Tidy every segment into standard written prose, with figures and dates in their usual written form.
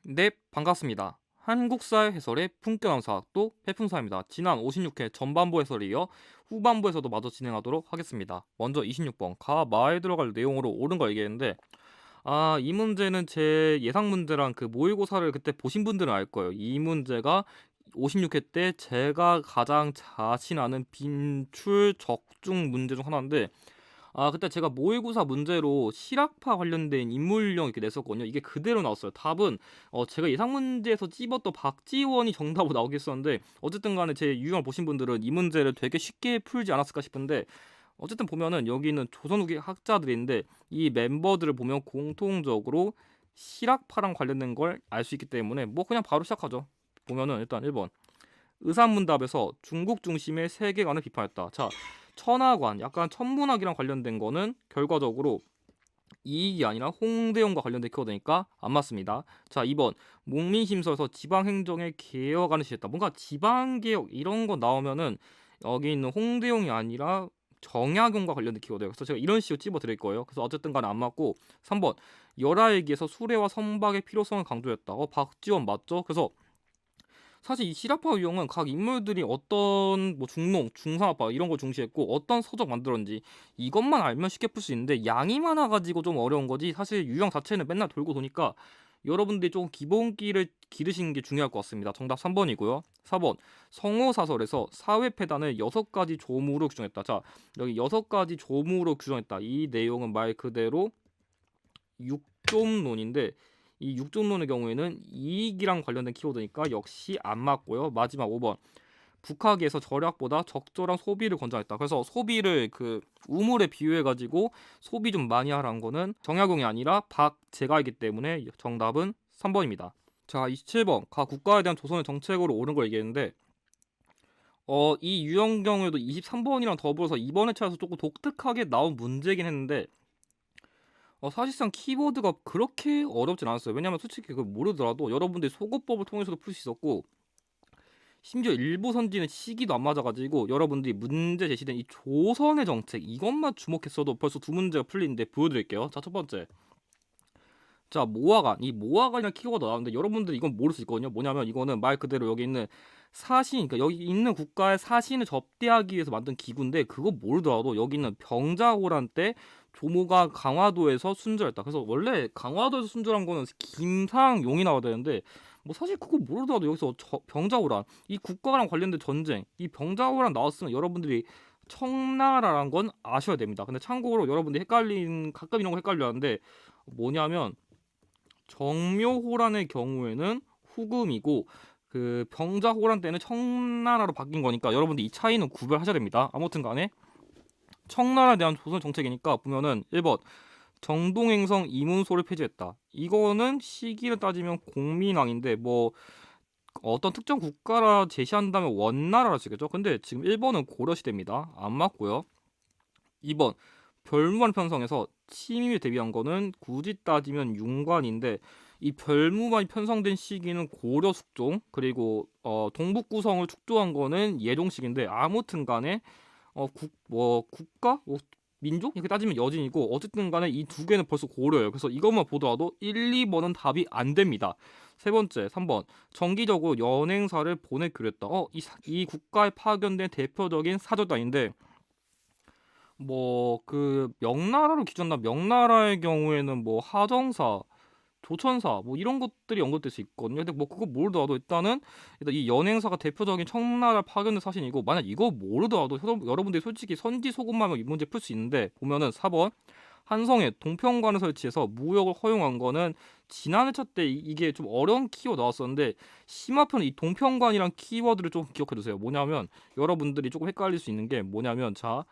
네, 반갑습니다. 한국사회 해설의 품격 강사학도 해fun사입니다. 지난 56회 전반부 해설에 이어 후반부에서도 마저 진행하도록 하겠습니다. 먼저 26번 가 마에 들어갈 내용으로 옳은 거 얘기했는데 이 문제는 제 예상 문제랑 그 모의고사를 그때 보신 분들은 알 거예요. 이 문제가 56회 때 제가 가장 자신하는 빈출 적중 문제 중 하나인데 그때 제가 모의고사 문제로 실학파 관련된 인물형 이렇게 냈었거든요. 이게 그대로 나왔어요. 답은 제가 예상 문제에서 찝었던 박지원이 정답으로 나오긴 했었는데 어쨌든 간에 제 유형을 보신 분들은 이 문제를 되게 쉽게 풀지 않았을까 싶은데 어쨌든 보면은 여기 있는 조선 후기 학자들인데 이 멤버들을 보면 공통적으로 실학파랑 관련된 걸 알 수 있기 때문에 뭐 그냥 바로 시작하죠. 보면은 일단 1번 의산문답에서 중국 중심의 세계관을 비판했다. 자, 천하관, 약간 천문학이랑 관련된 거는 결과적으로 이익이 아니라 홍대용과 관련된 키워드니까 안 맞습니다. 자, 2번 목민심서에서 지방행정의 개혁안을 시했다. 뭔가 지방개혁 이런 거 나오면은 여기 있는 홍대용이 아니라 정약용과 관련된 키워드예요. 그래서 제가 이런 식으로 찝어 드릴 거예요. 그래서 어쨌든 간에 안 맞고 3번 열하에게서 수레와 선박의 필요성을 강조했다. 박지원 맞죠? 그래서 사실 이 실화파 유형은 각 인물들이 어떤 뭐 중농, 중상업파 이런 걸 중시했고 어떤 서적 만들었는지 이것만 알면 쉽게 풀 수 있는데 양이 많아가지고 좀 어려운 거지 사실 유형 자체는 맨날 돌고 도니까 여러분들이 조금 기본기를 기르시는 게 중요할 것 같습니다. 정답 3번이고요. 4번 성호사설에서 사회패단을 6가지 조무로 규정했다. 자, 여기 6가지 조무로 규정했다. 이 내용은 말 그대로 육종론인데 이 육종론의 경우에는 이익이랑 관련된 키워드니까 역시 안 맞고요. 마지막 5번 북학에서 절약보다 적절한 소비를 권장했다. 그래서 소비를 그 우물에 비유해가지고 소비 좀 많이 하라는 거는 정약용이 아니라 박제가이기 때문에 정답은 3번입니다. 자, 27번 가 국가에 대한 조선의 정책으로 옳은 걸 얘기했는데 이 유형 경우에도 23번이랑 더불어서 이번 회차에서 조금 독특하게 나온 문제긴 했는데 사실상 키보드가 그렇게 어렵진 않았어요. 왜냐면 솔직히 그걸 모르더라도 여러분들이 소거법을 통해서도 풀 수 있었고 심지어 일부 선지는 시기도 안 맞아가지고 여러분들이 문제 제시된 이 조선의 정책 이것만 주목했어도 벌써 두 문제가 풀리는데 보여드릴게요. 자, 첫 번째. 자, 모아간. 이 모아간이라는 키워드 나왔는데 여러분들이 이건 모를 수 있거든요. 뭐냐면 이거는 말 그대로 여기 있는 사신, 그러니까 여기 있는 국가의 사신을 접대하기 위해서 만든 기구인데 그거 모르더라도 여기 있는 병자호란 때 조모가 강화도에서 순절했다. 그래서 원래 강화도에서 순절한 거는 김상용이 나와야 되는데 뭐 사실 그거 모르더라도 여기서 병자호란 이 국가랑 관련된 전쟁 이 병자호란 나왔으면 여러분들이 청나라란 건 아셔야 됩니다. 근데 참고로 여러분들이 가끔 이런 거 헷갈려 하는데 뭐냐면 정묘호란의 경우에는 후금이고 그 병자호란 때는 청나라로 바뀐 거니까 여러분들 이 차이는 구별하셔야 됩니다. 아무튼 간에 청나라에 대한 조선 정책이니까 보면은 1번 정동행성 이문소를 폐지했다. 이거는 시기를 따지면 공민왕인데 뭐 어떤 특정 국가라 제시한다면 원나라라 쓰겠죠. 근데 지금 1번은 고려시대입니다. 안 맞고요. 2번 별무관 편성에서 침입에 대비한 거는 굳이 따지면 윤관인데 이 별무관이 편성된 시기는 고려 숙종 그리고 동북구성을 축조한 거는 예종식인데 아무튼 간에 국가 민족 이렇게 따지면 여진이고 어쨌든 간에 이 두 개는 벌써 고려예요. 그래서 이것만 보더라도 1, 2번은 답이 안 됩니다. 세 번째 3번 정기적으로 연행사를 보내기로 했다. 이 국가에 파견된 대표적인 사절단인데 뭐 그 명나라로 기준한다. 명나라의 경우에는 뭐 하정사, 조천사 뭐 이런 것들이 언급될 수 있거든요. 근데 뭐 그거 모르더라도 일단 이 연행사가 대표적인 청나라 파견된 사신이고 만약 이거 모르더라도 여러분들이 솔직히 선지 소금만 하면 이 문제 풀 수 있는데 보면은 4번 한성에 동평관을 설치해서 무역을 허용한 거는 지난 회차 때 이게 좀 어려운 키워드 나왔었는데 심화편 이 동평관이란 키워드를 좀 기억해 두세요. 뭐냐면 여러분들이 조금 헷갈릴 수 있는 게 뭐냐면 자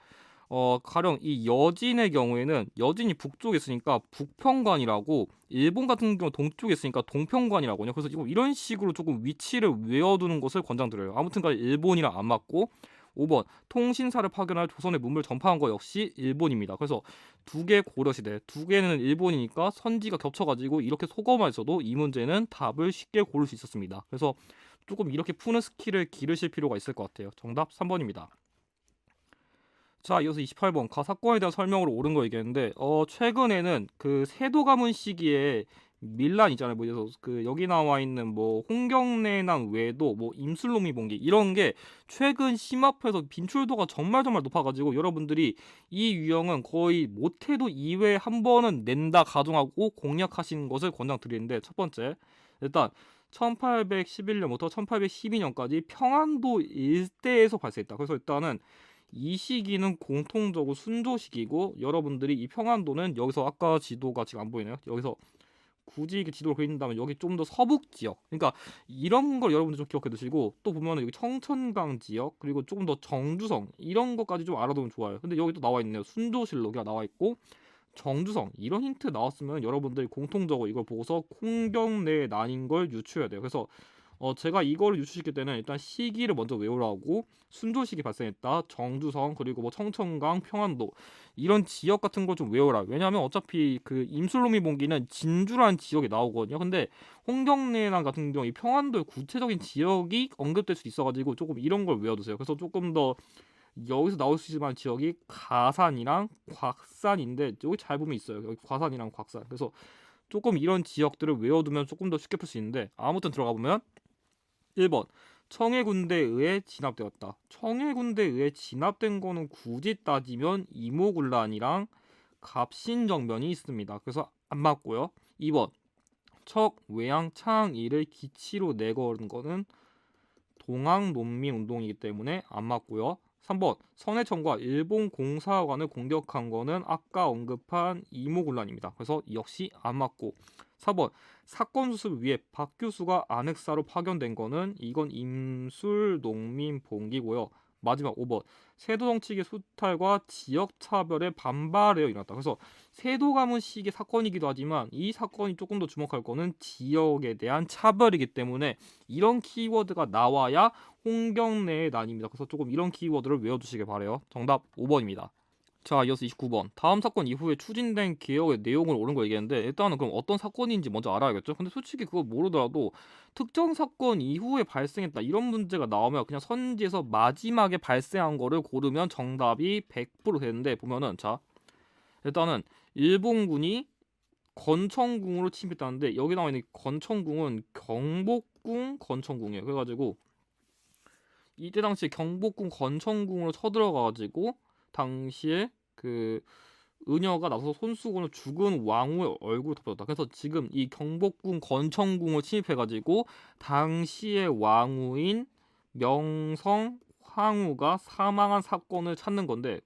가령 이 여진의 경우에는 여진이 북쪽에 있으니까 북평관이라고 일본 같은 경우 동쪽에 있으니까 동평관이라고요. 그래서 이런 식으로 조금 위치를 외워두는 것을 권장드려요. 아무튼간에 일본이랑 안 맞고 5번 통신사를 파견할 조선의 문물 전파한 거 역시 일본입니다. 그래서 두 개 고려시대 두 개는 일본이니까 선지가 겹쳐가지고 이렇게 속어만 있어도 이 문제는 답을 쉽게 고를 수 있었습니다. 그래서 조금 이렇게 푸는 스킬을 기르실 필요가 있을 것 같아요. 정답 3번입니다. 자, 이어서 28번 사건에 대한 설명으로 옳은 거 얘기했는데 최근에는 그 세도 가문 시기에 밀란 있잖아요. 뭐 그래서 그 여기 나와 있는 뭐 홍경래난 외도 뭐 임술로미 봉기 이런 게 최근 심화해서 빈출도가 정말 높아가지고 여러분들이 이 유형은 거의 못해도 2회에 한 번은 낸다 가정하고 공략하시는 것을 권장드리는데, 첫 번째 일단 1811년부터 1812년까지 평안도 일대에서 발생했다. 그래서 일단은 이 시기는 공통적으로 순조 시기고, 여러분들이 이 평안도는 여기서 아까 지도가 지금 안 보이네요. 여기서 굳이 이렇게 지도를 그린다면 여기 좀 더 서북 지역, 그러니까 이런 걸 여러분들 좀 기억해 두시고, 또 보면은 여기 청천강 지역 그리고 조금 더 정주성 이런 것까지 좀 알아두면 좋아요. 근데 여기 또 나와 있네요. 순조실록이 나와 있고 정주성 이런 힌트 나왔으면 여러분들이 공통적으로 이걸 보고서 홍경래의 난인 걸 유추해야 돼요. 그래서 제가 이거를 유추시킬 때는 일단 시기를 먼저 외우라고, 순조시기 발생했다, 정주성 그리고 뭐 청천강, 평안도 이런 지역 같은 걸 좀 외워라. 왜냐하면 어차피 그 임술로미 봉기는 진주라는 지역이 나오거든요. 근데 홍경래랑 같은 경우 이 평안도의 구체적인 지역이 언급될 수 있어가지고 조금 이런 걸 외워두세요. 그래서 조금 더 여기서 나올 수 있을 만한 지역이 가산이랑 곽산인데, 여기 잘 보면 있어요. 여기 과산이랑 곽산. 그래서 조금 이런 지역들을 외워두면 조금 더 쉽게 풀 수 있는데, 아무튼 들어가 보면 1번 청해군대에 의해 진압되었다. 청해군대에 의해 진압된 거는 굳이 따지면 이모군란이랑 갑신정변이 있습니다. 그래서 안 맞고요. 2번 척 외양 창의를 기치로 내걸은 거는 동학농민운동이기 때문에 안 맞고요. 3번 선해청과 일본 공사관을 공격한 거는 아까 언급한 이모군란입니다. 그래서 역시 안 맞고, 4번 사건 수습을 위해 박 교수가 안핵사로 파견된 거는 이건 임술농민봉기고요. 마지막 5번 세도 정치계 수탈과 지역 차별에 반발하여 일어났다. 그래서 세도 가문 시기 사건이기도 하지만 이 사건이 조금 더 주목할 거는 지역에 대한 차별이기 때문에 이런 키워드가 나와야 홍경래의 난입니다. 그래서 조금 이런 키워드를 외워두시길 바래요. 정답 5번입니다. 자, 이어서 29번. 다음 사건 이후에 추진된 개혁의 내용을 옳은 거 얘기했는데, 일단은 그럼 어떤 사건인지 먼저 알아야겠죠? 근데 솔직히 그거 모르더라도 특정 사건 이후에 발생했다 이런 문제가 나오면 그냥 선지에서 마지막에 발생한 거를 고르면 정답이 100% 되는데, 보면은 자, 일단은 일본군이 건청궁으로 침입했다는데, 여기 나와 있는 건청궁은 경복궁 건청궁이에요. 그래가지고 이때 당시에 경복궁 건청궁으로 쳐들어가가지고 당시에 그 은여가 나서서 손수건을 죽은 왕후의 얼굴을 덮었다. 그래서 지금 이 경복궁 건청궁을 침입해가지고 당시의 왕후인 명성 황후가 사망한 사건을 찾는 건데,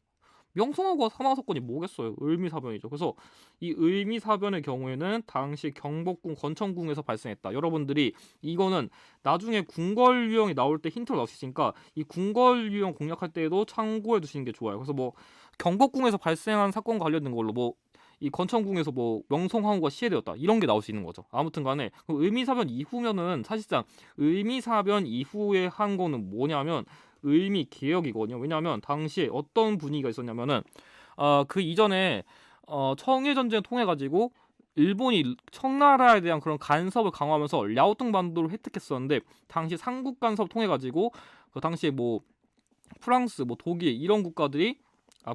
명성황후가 사망 사건이 뭐겠어요? 을미사변이죠. 그래서 이 을미사변의 경우에는 당시 경복궁 건청궁에서 발생했다. 여러분들이 이거는 나중에 궁궐 유형이 나올 때 힌트로 나올 수 있으니까 이 궁궐 유형 공략할 때에도 참고해 두시는 게 좋아요. 그래서 뭐 경복궁에서 발생한 사건과 관련된 걸로 뭐 이 건청궁에서 뭐 명성황후가 시해되었다 이런 게 나올 수 있는 거죠. 아무튼간에 을미사변 이후면은 사실상 을미사변 이후에 한 거는 뭐냐면 의미 개혁이거든요. 왜냐하면 당시에 어떤 분위기가 있었냐면은 그 이전에 청일 전쟁을 통해 가지고 일본이 청나라에 대한 그런 간섭을 강화하면서 랴오뚱 반도를 획득했었는데, 당시 삼국 간섭 통해 가지고 그 당시에 뭐 프랑스, 뭐 독일 이런 국가들이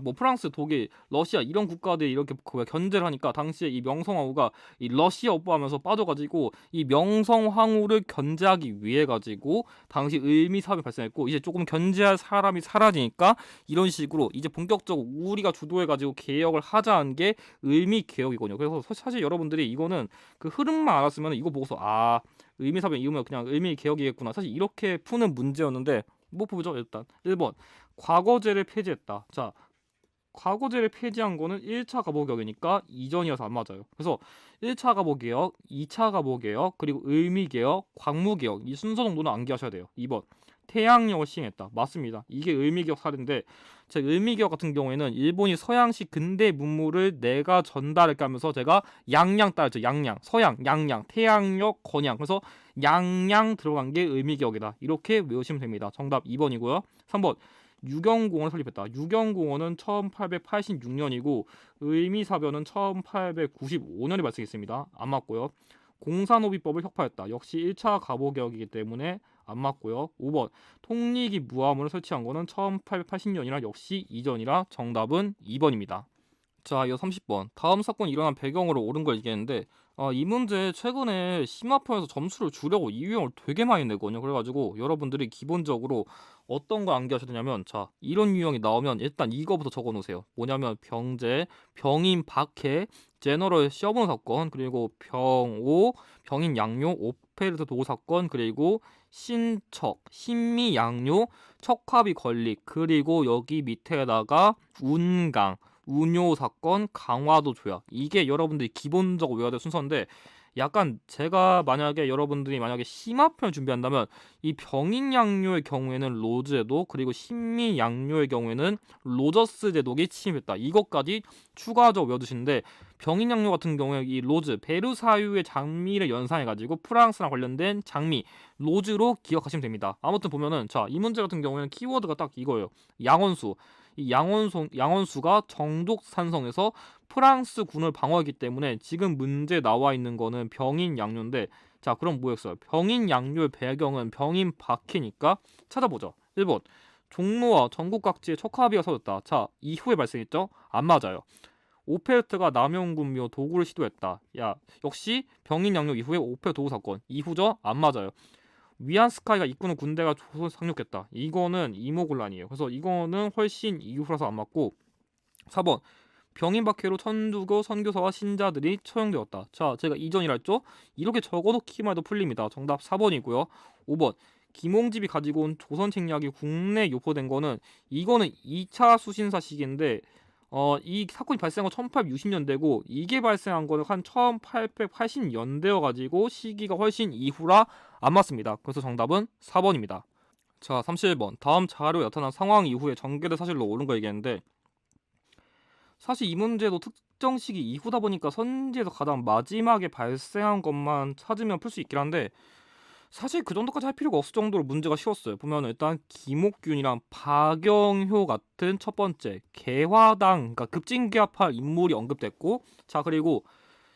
뭐 프랑스, 독일, 러시아 이런 국가들이 이렇게 견제를 하니까 당시에 이 명성황후가 이 러시아 오빠하면서 빠져가지고 이 명성황후를 견제하기 위해 가지고 당시 을미사변이 발생했고, 이제 조금 견제할 사람이 사라지니까 이런 식으로 이제 본격적으로 우리가 주도해가지고 개혁을 하자는 게 을미개혁이거든요. 그래서 사실 여러분들이 이거는 그 흐름만 알았으면 이거 보고서 을미사변 이후면 그냥 을미개혁이겠구나, 사실 이렇게 푸는 문제였는데, 뭐 보죠. 일단 1번 과거제를 폐지했다. 자, 과거제를 폐지한 거는 1차 가보개혁이니까 이전이어서 안 맞아요. 그래서 1차 가보개혁, 2차 가보개혁, 그리고 을미개혁, 광무개혁 이 순서 정도는 암기하셔야 돼요. 2번 태양력을 시행했다. 맞습니다. 이게 을미개혁 사례인데, 제 을미개혁 같은 경우에는 일본이 서양식 근대 문물을 내가 전달할게 하면서 제가 양양 따르죠. 양양, 서양, 양양, 태양력, 건양. 그래서 양양 들어간 게 을미개혁이다. 이렇게 외우시면 됩니다. 정답 2번이고요. 3번 유경공원을 설립했다. 유경공원은 1886년이고 을미사변은 1895년에 발생했습니다. 안 맞고요. 공사노비법을 혁파했다. 역시 1차 갑오개혁이기 때문에 안 맞고요. 5번 통리기 무함을 설치한 거는 1880년이라 역시 이전이라 정답은 2번입니다. 자, 이어 30번. 다음 사건이 일어난 배경으로 옳은 걸 얘기했는데 이 문제 최근에 심화편에서 점수를 주려고 이 유형을 되게 많이 내거든요. 그래가지고 여러분들이 기본적으로 어떤 거 암기하셔야 되냐면 자, 이런 유형이 나오면 일단 이거부터 적어놓으세요. 뭐냐면 병제, 병인 박해, 제너럴 시어본 사건, 그리고 병오, 병인 양요, 오페르트 도구 사건, 그리고 신척, 신미 양요, 척합이 건립, 그리고 여기 밑에다가 운강, 운요 사건, 강화도 조약. 이게 여러분들이 기본적으로 외워야 될 순서인데 약간 제가 만약에 여러분들이 만약에 심화편을 준비한다면 이 병인 양요의 경우에는 로즈 제도, 그리고 신미 양요의 경우에는 로저스 제독이 침입했다. 이것까지 추가적으로 외워두시는데 병인 양요 같은 경우에 이 로즈, 베르사유의 장미를 연상해가지고 프랑스랑 관련된 장미, 로즈로 기억하시면 됩니다. 아무튼 보면은 자, 이 문제 같은 경우에는 키워드가 딱 이거예요. 양원수. 이 양원수가 정독 산성에서 프랑스 군을 방어했기 때문에 지금 문제 나와 있는 거는 병인 양요인데 자, 그럼 뭐였어요? 병인 양요의 배경은 병인 박해니까 찾아보죠. 1번 종로와 전국 각지에 척화비가 서졌다. 자, 이후에 발생했죠? 안 맞아요. 오페르트가 남영군묘 도구를 시도했다. 야, 역시 병인 양요 이후에 오페르트 도구 사건 이후죠? 안 맞아요. 위안스카이가 이끄는 군대가 조선을 상륙했다. 이거는 이모곤란이에요. 그래서 이거는 훨씬 이후라서 안 맞고 4번 병인 박해로 천주교 선교사와 신자들이 처형되었다. 자, 제가 이전이라 했죠? 이렇게 적어놓기만 해도 풀립니다. 정답 4번이고요. 5번 김홍집이 가지고 온 조선 책략이 국내에 유포된 거는 이거는 2차 수신사 시기인데 이 사건이 발생한 건 1860년대고 이게 발생한 거는 한 1880년대여가지고 시기가 훨씬 이후라 안 맞습니다. 그래서 정답은 4번입니다. 자, 31번. 다음 자료에 나타난 상황 이후에 전개된 사실로 옳은 거 얘기했는데 사실 이 문제도 특정 시기 이후다 보니까 선지에서 가장 마지막에 발생한 것만 찾으면 풀 수 있긴 한데 사실 그 정도까지 할 필요가 없을 정도로 문제가 쉬웠어요. 보면 일단 김옥균이랑 박영효 같은 첫 번째 개화당, 그러니까 급진개합할 인물이 언급됐고, 자, 그리고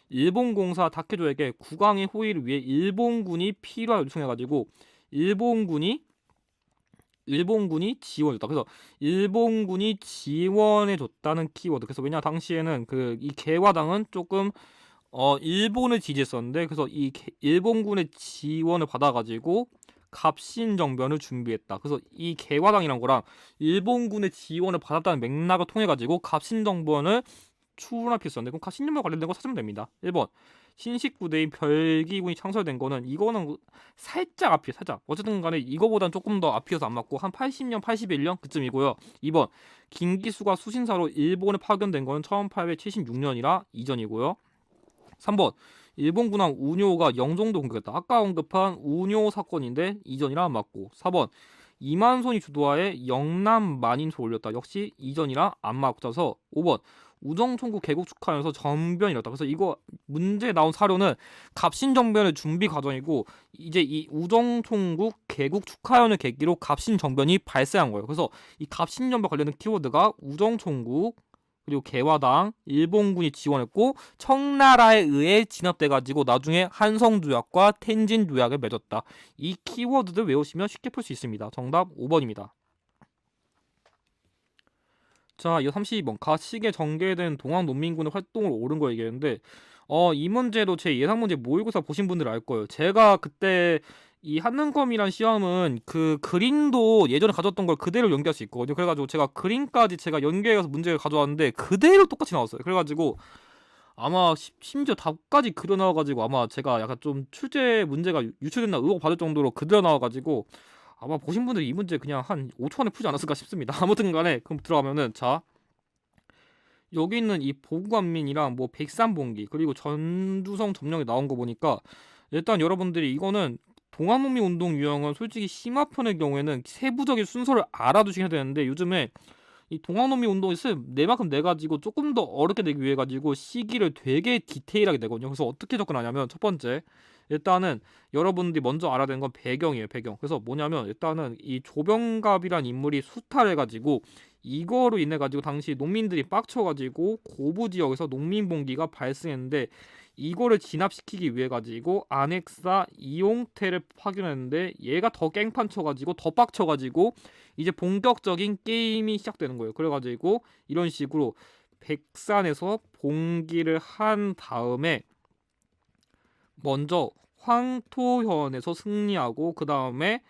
일본공사 다케조에게 국왕의 호의를 위해 일본군이 필요하다고 요청해가지고 일본군이 지원해줬다. 그래서 일본군이 지원해줬다는 키워드. 그래서 왜냐 당시에는 이 개화당은 조금 일본을 지지했었는데 그래서 일본군의 지원을 받아가지고 갑신정변을 준비했다. 그래서 이 개화당이란 거랑 일본군의 지원을 받았다는 맥락을 통해가지고 갑신정변을 추론할 필요 있었는데 그럼 갑신정변 관련된 거 찾으면 됩니다. 1번 신식부대인 별기군이 창설된 거는 이거는 살짝 앞이에요. 살짝. 어쨌든 간에 이거보단 조금 더 앞이어서 안 맞고 한 80년, 81년 그쯤이고요. 2번 김기수가 수신사로 일본에 파견된 거는 1876년이라 이전이고요. 3번 일본군함 운요가 영종도 공격했다. 아까 언급한 운요 사건인데 이전이라 안 맞고 4번 이만손이 주도하에 영남 만인소 올렸다. 역시 이전이라 안 맞고서 5번 우정총국 개국 축하하면서 정변이었다. 그래서 이거 문제 나온 사료는 갑신정변의 준비 과정이고 이제 이 우정총국 개국 축하연을 계기로 갑신정변이 발생한 거예요. 그래서 이 갑신정변 관련된 키워드가 우정총국 그리고 개화당, 일본군이 지원했고 청나라에 의해 진압돼가지고 나중에 한성조약과 텐진조약을 맺었다. 이 키워드들 외우시면 쉽게 풀 수 있습니다. 정답 5번입니다. 자, 이 32번 가시게 전개된 동학농민군의 활동을 옳은 거 얘기했는데 이 문제도 제 예상 문제 모의고사 보신 분들 알 거예요. 제가 그때 이 한능검이란 시험은 그 그림도 예전에 가져왔던 걸 그대로 연기할 수 있거든요. 그래가지고 제가 그림까지 제가 연계해서 문제를 가져왔는데 그대로 똑같이 나왔어요. 그래가지고 아마 심지어 답까지 그려 나와가지고 아마 제가 약간 좀 출제 문제가 유출됐나 의혹 받을 정도로 그대로 나와가지고 아마 보신 분들이 이 문제 그냥 한 5초 안에 풀지 않았을까 싶습니다. 아무튼 간에 그럼 들어가면은 자 여기 있는 이 보구관민이랑 뭐 백삼봉기 그리고 전두성 점령이 나온 거 보니까 일단 여러분들이 이거는 동학농민 운동 유형은 솔직히 심화편의 경우에는 세부적인 순서를 알아두셔야 되는데 요즘에 이 동학농민 운동이 내만큼 내가지고 조금 더 어렵게 내기 위해 가지고 시기를 되게 디테일하게 내거든요. 그래서 어떻게 접근하냐면 첫 번째 일단은 여러분들이 먼저 알아야 되는 건 배경이에요. 배경. 그래서 뭐냐면 일단은 이 조병갑이란 인물이 수탈해가지고 이거로 인해 가지고 당시 농민들이 빡쳐가지고 고부 지역에서 농민봉기가 발생했는데 이거를 진압시키기 위해 가지고 안엑사 이용태를 파견했는데 얘가 더 깽판 쳐가지고 더 빡쳐가지고 이제 본격적인 게임이 시작되는 거예요. 그래가지고 이런 식으로 백산에서 봉기를 한 다음에 먼저 황토현에서 승리하고 그 다음에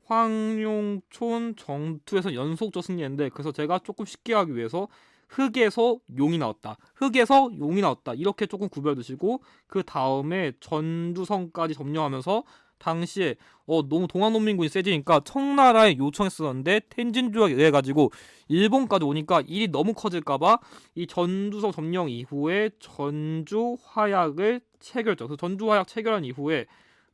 황룡촌 정투에서 연속적 승리했는데, 그래서 제가 조금 쉽게 하기 위해서 흑에서 용이 나왔다, 흑에서 용이 나왔다 이렇게 조금 구별두시고, 그 다음에 전주성까지 점령하면서 당시에 너무 동아농민군이 세지니까 청나라에 요청했었는데 텐진주가 해가지고 일본까지 오니까 일이 너무 커질까봐 이 전주성 점령 이후에 전주 화약을 체결했죠. 그래서 전주 화약 체결한 이후에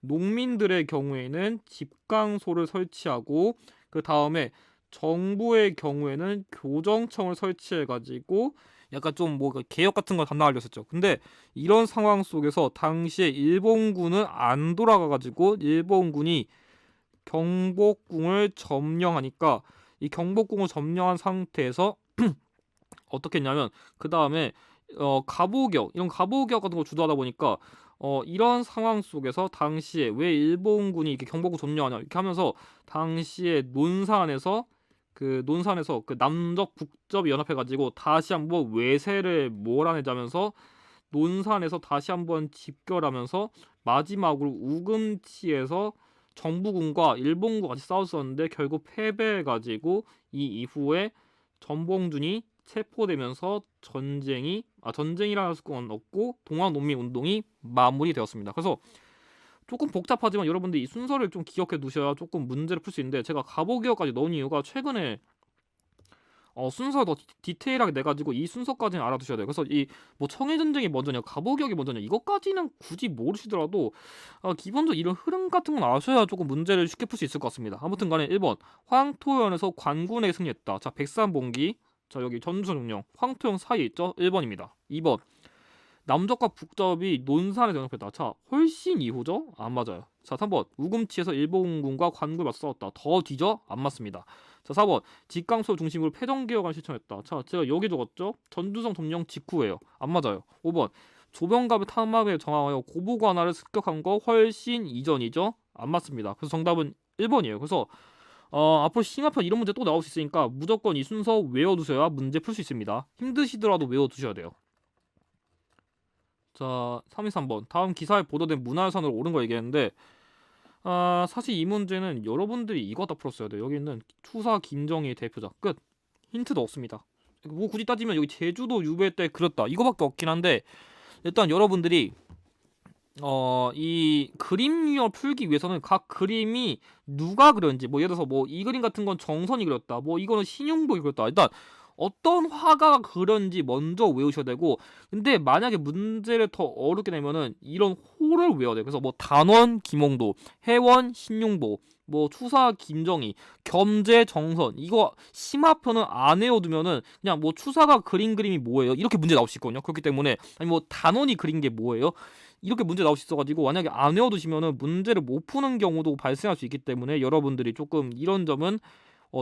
농민들의 경우에는 집강소를 설치하고 그 다음에 정부의 경우에는 교정청을 설치해가지고 약간 좀 뭐 개혁 같은 걸 담당하려 했었죠. 근데 이런 상황 속에서 당시에 일본군은 안 돌아가가지고 일본군이 경복궁을 점령하니까 이 경복궁을 점령한 상태에서 어떻게 했냐면 그 다음에 가보격, 이런 가보격 같은 걸 주도하다 보니까 이런 상황 속에서 당시에 왜 일본군이 이렇게 경복궁 점령하냐 이렇게 하면서 당시에 논산에서 그 남적 북접이 연합해가지고 다시 한번 외세를 몰아내자면서 논산에서 다시 한번 집결하면서 마지막으로 우금치에서 정부군과 일본군과 같이 싸웠었는데 결국 패배해가지고 이 이후에 전봉준이 체포되면서 전쟁이라 할 수는 없고 동학농민운동이 마무리되었습니다. 그래서 조금 복잡하지만 여러분들이 이 순서를 좀 기억해 두셔야 조금 문제를 풀 수 있는데, 제가 가보기어까지 넣은 이유가 최근에 순서를 더 디테일하게 내가지고 이 순서까지는 알아두셔야 돼요. 그래서 이 뭐 청일전쟁이 먼저냐 가보기역이 먼저냐 이것까지는 굳이 모르시더라도 기본적으로 이런 흐름 같은 건 아셔야 조금 문제를 쉽게 풀 수 있을 것 같습니다. 아무튼 간에 1번 황토현에서 관군에게 승리했다. 자, 백산봉기. 자, 여기 전주성령 황토현 사이에 있죠. 1번입니다. 2번 남접과 북접이 논산에서 연합했다. 자, 훨씬 이후죠? 안 맞아요. 자, 3번 우금치에서 일본군과 관군을 맞서 싸웠다. 더 뒤죠? 안 맞습니다. 자, 4번 직강소를 중심으로 패전개혁안을 실천했다. 자, 제가 여기 적었죠? 전주성 점령 직후예요. 안 맞아요. 5번 조병갑의 탐막에 정하여 고부관할을 습격한 거 훨씬 이전이죠? 안 맞습니다. 그래서 정답은 1번이에요. 그래서 앞으로 심화편 이런 문제 또 나올 수 있으니까 무조건 이 순서 외워두셔야 문제 풀 수 있습니다. 힘드시더라도 외워두셔야 돼요. 자, 323번 다음 기사에 보도된 문화유산으로 옳은 거 얘기했는데 사실 이 문제는 여러분들이 이거 다 풀었어야 돼요. 여기 있는 추사 김정희의 대표작 끝. 힌트도 없습니다. 뭐 굳이 따지면 여기 제주도 유배 때 그렸다 이거밖에 없긴 한데, 일단 여러분들이 이 그림 유형을 풀기 위해서는 각 그림이 누가 그렸는지, 뭐 예를 들어서 뭐 이 그림 같은 건 정선이 그렸다, 뭐 이거는 신용복이 그렸다, 일단 어떤 화가가 그렸는지 먼저 외우셔야 되고, 근데 만약에 문제를 더 어렵게 내면은 이런 호를 외워야 돼요. 그래서 뭐 단원 김홍도, 해원 신용보, 뭐 추사 김정희, 겸재 정선, 이거 심화편은 안 외워두면은 그냥 뭐 추사가 그린 그림이 뭐예요? 이렇게 문제 나올 수 있거든요. 그렇기 때문에 아니 뭐 단원이 그린 게 뭐예요? 이렇게 문제 나올 수 있어가지고 만약에 안 외워두시면은 문제를 못 푸는 경우도 발생할 수 있기 때문에 여러분들이 조금 이런 점은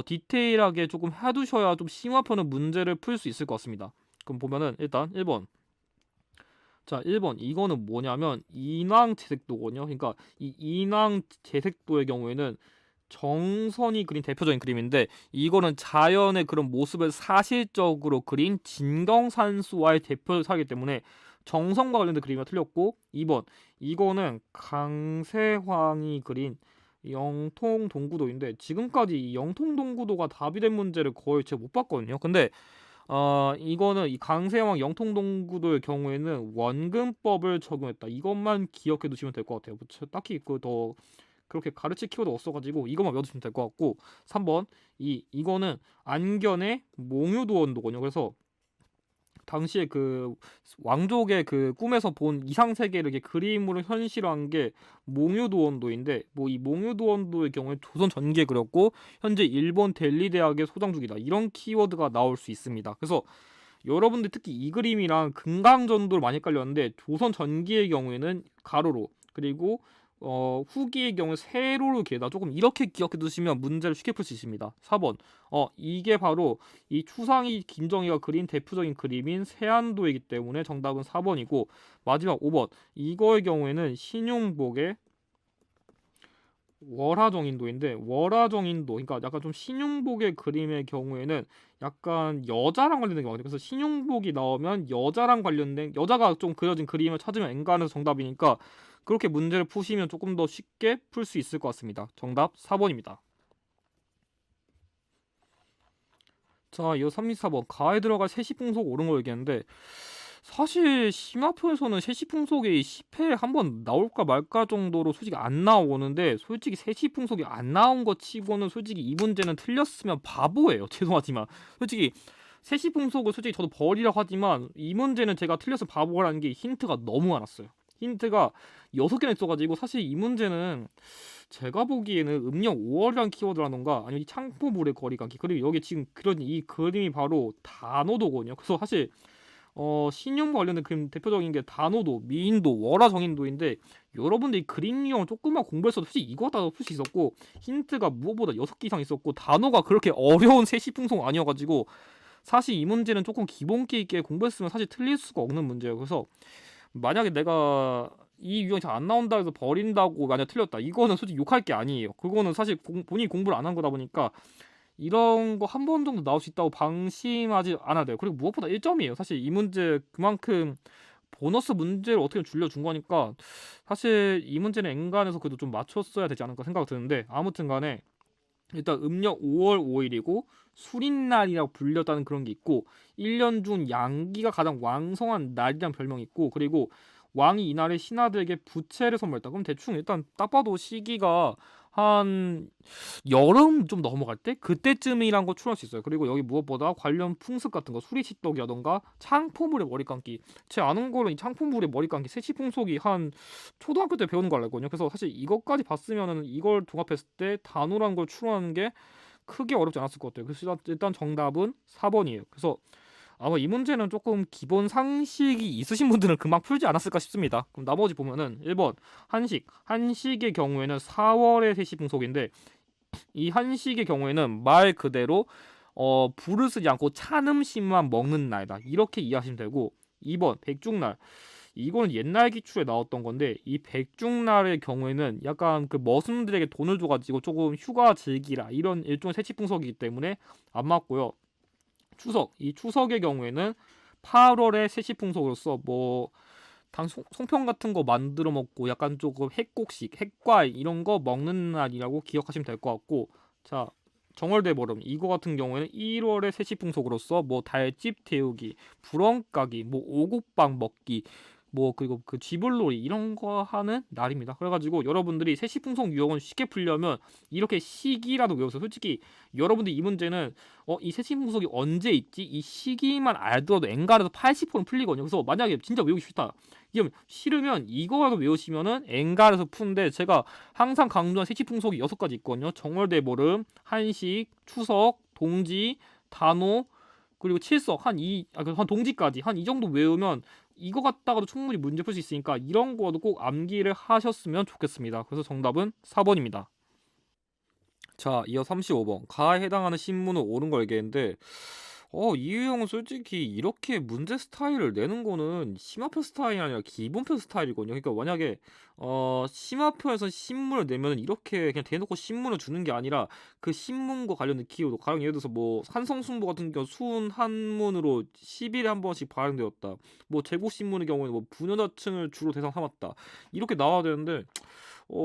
디테일하게 조금 해두셔야 좀 심화편은 문제를 풀 수 있을 것 같습니다. 그럼 보면은 일단 1번. 자, 1번 이거는 뭐냐면 인왕제색도거든요. 그러니까 이 인왕제색도의 경우에는 정선이 그린 대표적인 그림인데, 이거는 자연의 그런 모습을 사실적으로 그린 진경산수와의 대표사이기 때문에 정선과 관련된 그림이 틀렸고, 2번 이거는 강세황이 그린 영통동구도인데 지금까지 이 영통동구도가 답이 된 문제를 거의 제가 못 봤거든요. 근데 이거는 이 강세왕 영통동구도의 경우에는 원근법을 적용했다. 이것만 기억해 두시면 될 것 같아요. 뭐 딱히 더 그렇게 가르칠 키워드 없어가지고 이것만 외워두시면 될 것 같고, 3번 이거는 안견의 몽유도원도거든요. 그래서 당시에 그 왕족의 그 꿈에서 본 이상 세계를 이렇게 그림으로 현실화한 게 몽유도원도인데, 뭐 이 몽유도원도의 경우에 조선 전기에 그렸고 현재 일본 델리 대학의 소장 중이다, 이런 키워드가 나올 수 있습니다. 그래서 여러분들 특히 이 그림이랑 금강전도를 많이 헷갈렸는데 조선 전기의 경우에는 가로로, 그리고 후기의 경우 세로로 기에다 조금 이렇게 기억해 두시면 문제를 쉽게 풀 수 있습니다. 4번. 이게 바로 이 추상이 김정희가 그린 대표적인 그림인 세안도이기 때문에 정답은 4번이고, 마지막 5번. 이거의 경우에는 신용복의 월화정인도인데, 월화정인도, 그러니까 약간 좀 신용복의 그림의 경우에는 약간 여자랑 관련된 게 많아요. 그래서 신용복이 나오면 여자랑 관련된, 여자가 좀 그려진 그림을 찾으면 엔간해서 정답이니까 그렇게 문제를 푸시면 조금 더 쉽게 풀 수 있을 것 같습니다. 정답 4번입니다. 자, 이어 3, 4번. 가에 들어갈 세시풍속 옳은 걸 얘기했는데, 사실 심화표에서는 세시풍속이 10회 한번 나올까 말까 정도로 솔직히 안 나오는데, 솔직히 세시풍속이 안 나온 것 치고는 솔직히 이 문제는 틀렸으면 바보예요. 죄송하지만 솔직히 세시풍속을 솔직히 저도 버리라고 하지만, 이 문제는 제가 틀려서 바보라는 게 힌트가 너무 많았어요. 힌트가 6개나 있어가지고, 사실 이 문제는 제가 보기에는 음력 5월이라는 키워드라던가 아니면 이 창포물의 거리 감기, 그리고 여기 지금 그런 이 그림이 바로 단오도거든요. 그래서 사실 신용과 관련된 그림 대표적인 게 단오도, 미인도, 월화정인도인데, 여러분들이 그림 유형을 조금만 공부했어도 솔직히 이거 다 풀 수 있었고, 힌트가 무엇보다 6개 이상 있었고, 단어가 그렇게 어려운 세시풍속 아니어가지고 사실 이 문제는 조금 기본기 있게 공부했으면 사실 틀릴 수가 없는 문제예요. 그래서 만약에 내가 이 유형이 잘 안 나온다 해서 버린다고 만약 틀렸다, 이거는 솔직히 욕할 게 아니에요. 그거는 사실 본인이 공부를 안 한 거다 보니까 이런 거 한 번 정도 나올 수 있다고 방심하지 않아야 돼요. 그리고 무엇보다 1점이에요. 사실 이 문제 그만큼 보너스 문제를 어떻게 줄여준 거니까 사실 이 문제는 엔간해서 그래도 좀 맞췄어야 되지 않을까 생각이 드는데, 아무튼 간에 일단 음력 5월 5일이고 수린날이라고 불렸다는 그런 게 있고, 1년 중 양기가 가장 왕성한 날이란 별명이 있고, 그리고 왕이 이날에 신하들에게 부채를 선물했다. 그럼 대충 일단 딱 봐도 시기가 한 여름 좀 넘어갈 때 그때쯤이란 거 추론할 수 있어요. 그리고 여기 무엇보다 관련 풍습 같은 거, 수리치떡이라던가 창포물의 머리 감기, 제 아는 거는 이 창포물의 머리 감기 세시풍속이 한 초등학교 때 배우는 걸 알거든요. 그래서 사실 이것까지 봤으면은 이걸 종합했을 때 단어란 걸 추론하는 게 크게 어렵지 않았을 것 같아요. 그래서 일단 정답은 4번이에요. 그래서 아마 이 문제는 조금 기본 상식이 있으신 분들은 금방 풀지 않았을까 싶습니다. 그럼 나머지 보면은 1번 한식의 경우에는 4월의 세시풍속인데, 이 한식의 경우에는 말 그대로 불을 쓰지 않고 찬 음식만 먹는 날이다, 이렇게 이해하시면 되고, 2번 백중날, 이거는 옛날 기출에 나왔던 건데, 이 백중날의 경우에는 약간 그 머슴들에게 돈을 줘가지고 조금 휴가 즐기라 이런 일종의 세치풍속이기 때문에 안 맞고요. 이 추석의 경우에는 8월의 세시풍속으로서 뭐 송편 같은 거 만들어 먹고 약간 조금 핵곡식, 핵과일 이런 거 먹는 날이라고 기억하시면 될 것 같고, 자, 정월대보름 이거 같은 경우에는 1월의 세시풍속으로서 뭐 달집 태우기, 불엉 까기, 뭐 오곡빵 먹기, 뭐 그리고 그 쥐불놀이 이런 거 하는 날입니다. 그래가지고 여러분들이 세시풍속 유형은 쉽게 풀려면 이렇게 시기라도 외우세요. 솔직히 여러분들 이 문제는 이 세시풍속이 언제 있지? 이 시기만 알더라도 엔간해서 80%는 풀리거든요. 그래서 만약에 진짜 외우기 싫다, 이러면 싫으면 이거라도 외우시면은 엔간해서 푸는데, 제가 항상 강조한 세시풍속이 6가지 있거든요. 정월대보름, 한식, 추석, 동지, 단오, 그리고 칠석, 한 동지까지 한 이 정도 외우면 이거 갖다가도 충분히 문제 풀 수 있으니까 이런 거도 꼭 암기를 하셨으면 좋겠습니다. 그래서 정답은 4번입니다. 자, 이어 35번. 가에 해당하는 신문은 옳은 걸 얘기했는데, 이 유형은 솔직히 이렇게 문제 스타일을 내는 거는 심화표 스타일이 아니라 기본표 스타일이거든요. 그러니까 만약에 심화표에서 신문을 내면 이렇게 그냥 대놓고 신문을 주는 게 아니라 그 신문과 관련된 키워드, 가령 예를 들어서 뭐 산성순보 같은 경우 수은 한문으로 10일에 한 번씩 발행되었다, 뭐 제국신문의 경우에는 뭐 부녀자층을 주로 대상 삼았다, 이렇게 나와야 되는데,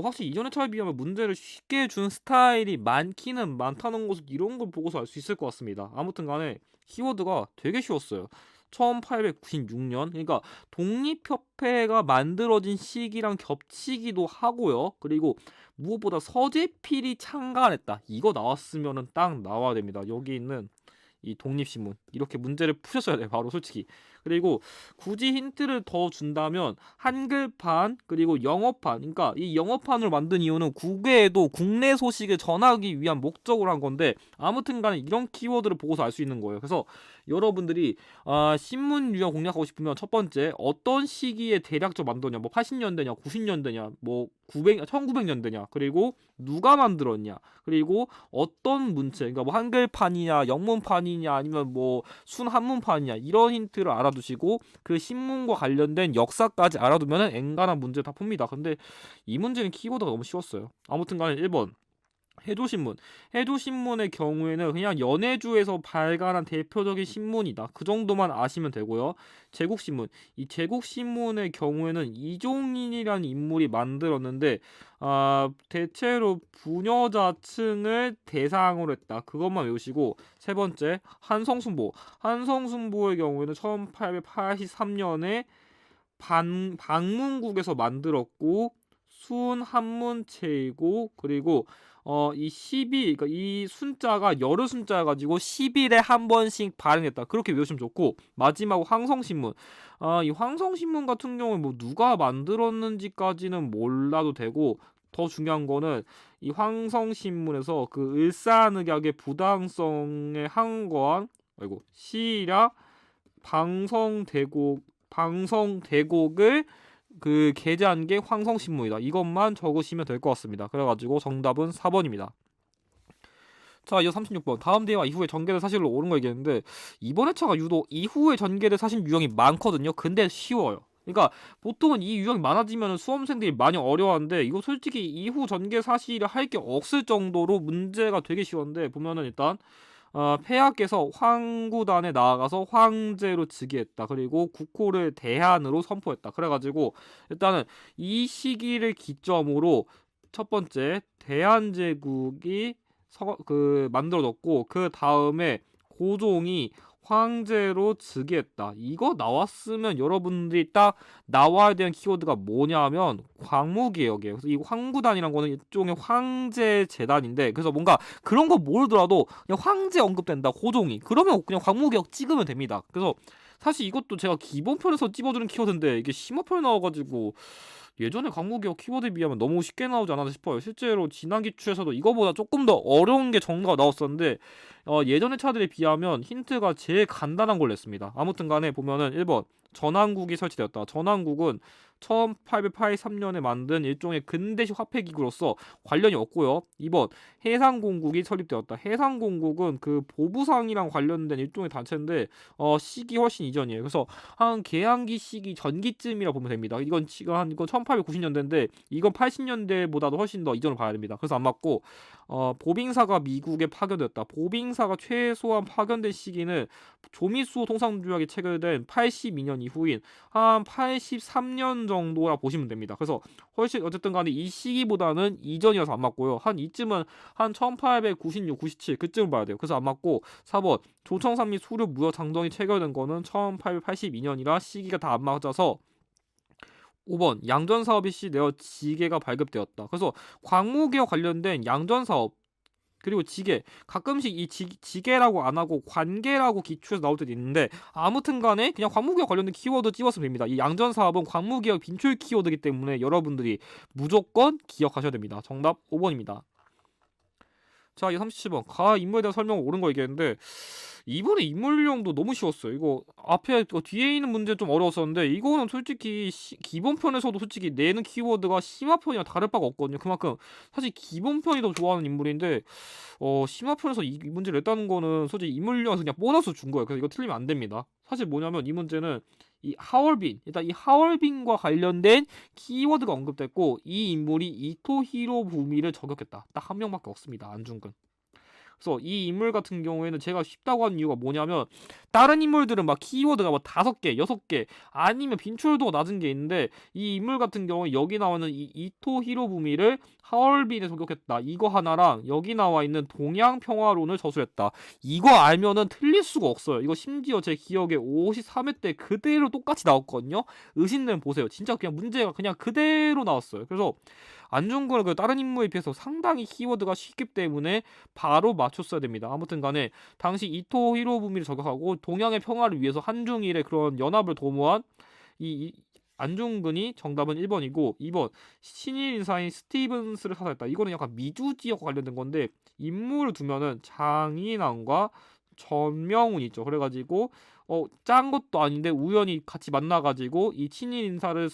확실히 이전의 차에 비하면 문제를 쉽게 준 스타일이 많기는 많다는 것을 이런 걸 보고서 알 수 있을 것 같습니다. 아무튼 간에 키워드가 되게 쉬웠어요. 1896년, 그러니까 독립협회가 만들어진 시기랑 겹치기도 하고요. 그리고 무엇보다 서재필이 창간했다, 이거 나왔으면은 딱 나와야 됩니다. 여기 있는 이 독립신문, 이렇게 문제를 푸셨어야 돼요, 바로 솔직히. 그리고 굳이 힌트를 더 준다면 한글판 그리고 영어판, 그러니까 이 영어판을 만든 이유는 국외에도 국내 소식을 전하기 위한 목적으로 한 건데, 아무튼 간에 이런 키워드를 보고서 알 수 있는 거예요. 그래서 여러분들이 신문 유형 공략하고 싶으면 첫 번째, 어떤 시기에 대략적 만드냐, 뭐 80년대냐 90년대냐 뭐 1900년대냐, 그리고 누가 만들었냐, 그리고 어떤 문체, 그러니까 뭐 한글판이냐 영문판이냐 아니면 뭐 순한문판이냐, 이런 힌트를 알아두시고 그 신문과 관련된 역사까지 알아두면은 엔간한 문제 다 풉니다. 근데 이 문제는 키워드가 너무 쉬웠어요. 아무튼 간에 1번 해조신문. 해조신문의 경우에는 그냥 연해주에서 발간한 대표적인 신문이다. 그 정도만 아시면 되고요. 제국신문. 이 제국신문의 경우에는 이종인이라는 인물이 만들었는데 대체로 부녀자층을 대상으로 했다. 그것만 외우시고, 세 번째 한성순보. 한성순보의 경우에는 1883년에 방문국에서 만들었고 순한문체이고, 그리고 이 12, 그러니까 이 순자가 여러 순자여 가지고 10일에 한 번씩 발행했다. 그렇게 외우시면 좋고, 마지막으로 황성신문. 이 황성신문 같은 경우에 뭐 누가 만들었는지까지는 몰라도 되고, 더 중요한 거는 이 황성신문에서 그 을사늑약의 부당성에 항거한 시라 방성대곡을 그 게재한 게 황성신문이다. 이것만 적으시면 될 것 같습니다. 그래가지고 정답은 4번입니다. 자, 이어 36번. 다음 대화 이후에 전개된 사실로 옳은 거 얘기했는데, 이번 회차가 유독 이후에 전개된 사실 유형이 많거든요. 근데 쉬워요. 그러니까 보통은 이 유형이 많아지면 수험생들이 많이 어려워하는데, 이거 솔직히 이후 전개 사실을 할 게 없을 정도로 문제가 되게 쉬웠는데, 보면은 일단 폐하께서 황구단에 나아가서 황제로 즉위했다. 그리고 국호를 대한으로 선포했다. 그래가지고 일단은 이 시기를 기점으로 첫 번째 대한제국이 만들어졌고, 그 다음에 고종이 황제로 즉위했다. 이거 나왔으면 여러분들이 딱 나와야 되는 키워드가 뭐냐면 광무개혁이에요. 그래서 이 황구단이란 거는 일종의 황제 재단인데, 그래서 뭔가 그런 거 모르더라도 그냥 황제 언급된다, 고종이, 그러면 그냥 광무개혁 찍으면 됩니다. 그래서 사실 이것도 제가 기본편에서 찝어주는 키워드인데 이게 심화편에 나와가지고 예전에 광무개혁 키워드에 비하면 너무 쉽게 나오지 않았나 싶어요. 실제로 지난 기출에서도 이거보다 조금 더 어려운 게 정도가 나왔었는데 예전의 차들에 비하면 힌트가 제일 간단한 걸 냈습니다. 아무튼 간에 보면은 1번 전환국이 설치되었다. 전환국은 1883년에 만든 일종의 근대식 화폐기구로서 관련이 없고요. 2번 해상공국이 설립되었다. 해상공국은 그 보부상이랑 관련된 일종의 단체인데 시기 훨씬 이전이에요. 그래서 한 개항기 시기 전기쯤이라 보면 됩니다. 이건 지금 이건 1890년대인데 이건 80년대보다도 훨씬 더 이전을 봐야 됩니다. 그래서 안 맞고, 보빙사가 미국에 파견되었다. 보빙사가 최소한 파견된 시기는 조미수 통상조약이 체결된 82년 이후인 한 83년 정도라 보시면 됩니다. 그래서 훨씬 어쨌든 간에 이 시기보다는 이전이라서 안 맞고요. 한 이쯤은 한 1896, 97 그쯤을 봐야 돼요. 그래서 안 맞고, 4번 조청산 및 수료 무역 장정이 체결된 거는 1882년이라 시기가 다 안 맞아서 5번 양전 사업이 시되어 지게가 발급되었다. 그래서 광무개혁 관련된 양전 사업 그리고 지게, 가끔씩 이 지게라고 안 하고 관계라고 기초에서 나올 때도 있는데, 아무튼 간에 그냥 광무개혁 관련된 키워드 찍었으면 됩니다. 이 양전 사업은 광무개혁 빈출 키워드이기 때문에 여러분들이 무조건 기억하셔야 됩니다. 정답 5번입니다. 자, 이 37번 가 인물에 대한 설명 옳은 거 얘기했는데, 이번에 인물 유형도 너무 쉬웠어요. 이거 앞에 뒤에 있는 문제 좀 어려웠었는데, 이거는 솔직히 기본편에서도 솔직히 내는 키워드가 심화편이랑 다를 바가 없거든요. 그만큼 사실 기본편이 더 좋아하는 인물인데 심화편에서 이 문제를 냈다는 거는 솔직히 인물 유형에서 그냥 보너스 준 거예요. 그래서 이거 틀리면 안 됩니다. 사실 뭐냐면 이 문제는 이 하얼빈, 일단 이 하얼빈과 관련된 키워드가 언급됐고, 이 인물이 이토 히로부미를 저격했다. 딱 한 명밖에 없습니다. 안중근. 그래서 이 인물 같은 경우에는 제가 쉽다고 하는 이유가 뭐냐면, 다른 인물들은 막 키워드가 뭐 5개, 6개 아니면 빈출도가 낮은 게 있는데, 이 인물 같은 경우에 여기 나오는 이 이토 히로부미를 하얼빈에 저격했다, 이거 하나랑 여기 나와 있는 동양평화론을 저술했다, 이거 알면은 틀릴 수가 없어요. 이거 심지어 제 기억에 53회 때 그대로 똑같이 나왔거든요. 의심되면 보세요. 진짜 그냥 문제가 그냥 그대로 나왔어요. 그래서 안중근은 그 다른 인물에 비해서 상당히 키워드가 쉽기 때문에 바로 맞췄어야 됩니다. 아무튼 간에 당시 이토 히로부미를 저격하고 동양의 평화를 위해서 한중일의 그런 연합을 도모한 이 안중근이 정답은 1번이고, 2번 신일 인사인 스티븐스를 사살했다. 이거는 약간 미주 지역 관련된 건데, 인물을 두면은 장인왕과 전명훈 있죠. 그래가지고 짠 것도 아닌데 우연히 같이 만나가지고 이 친일 인사를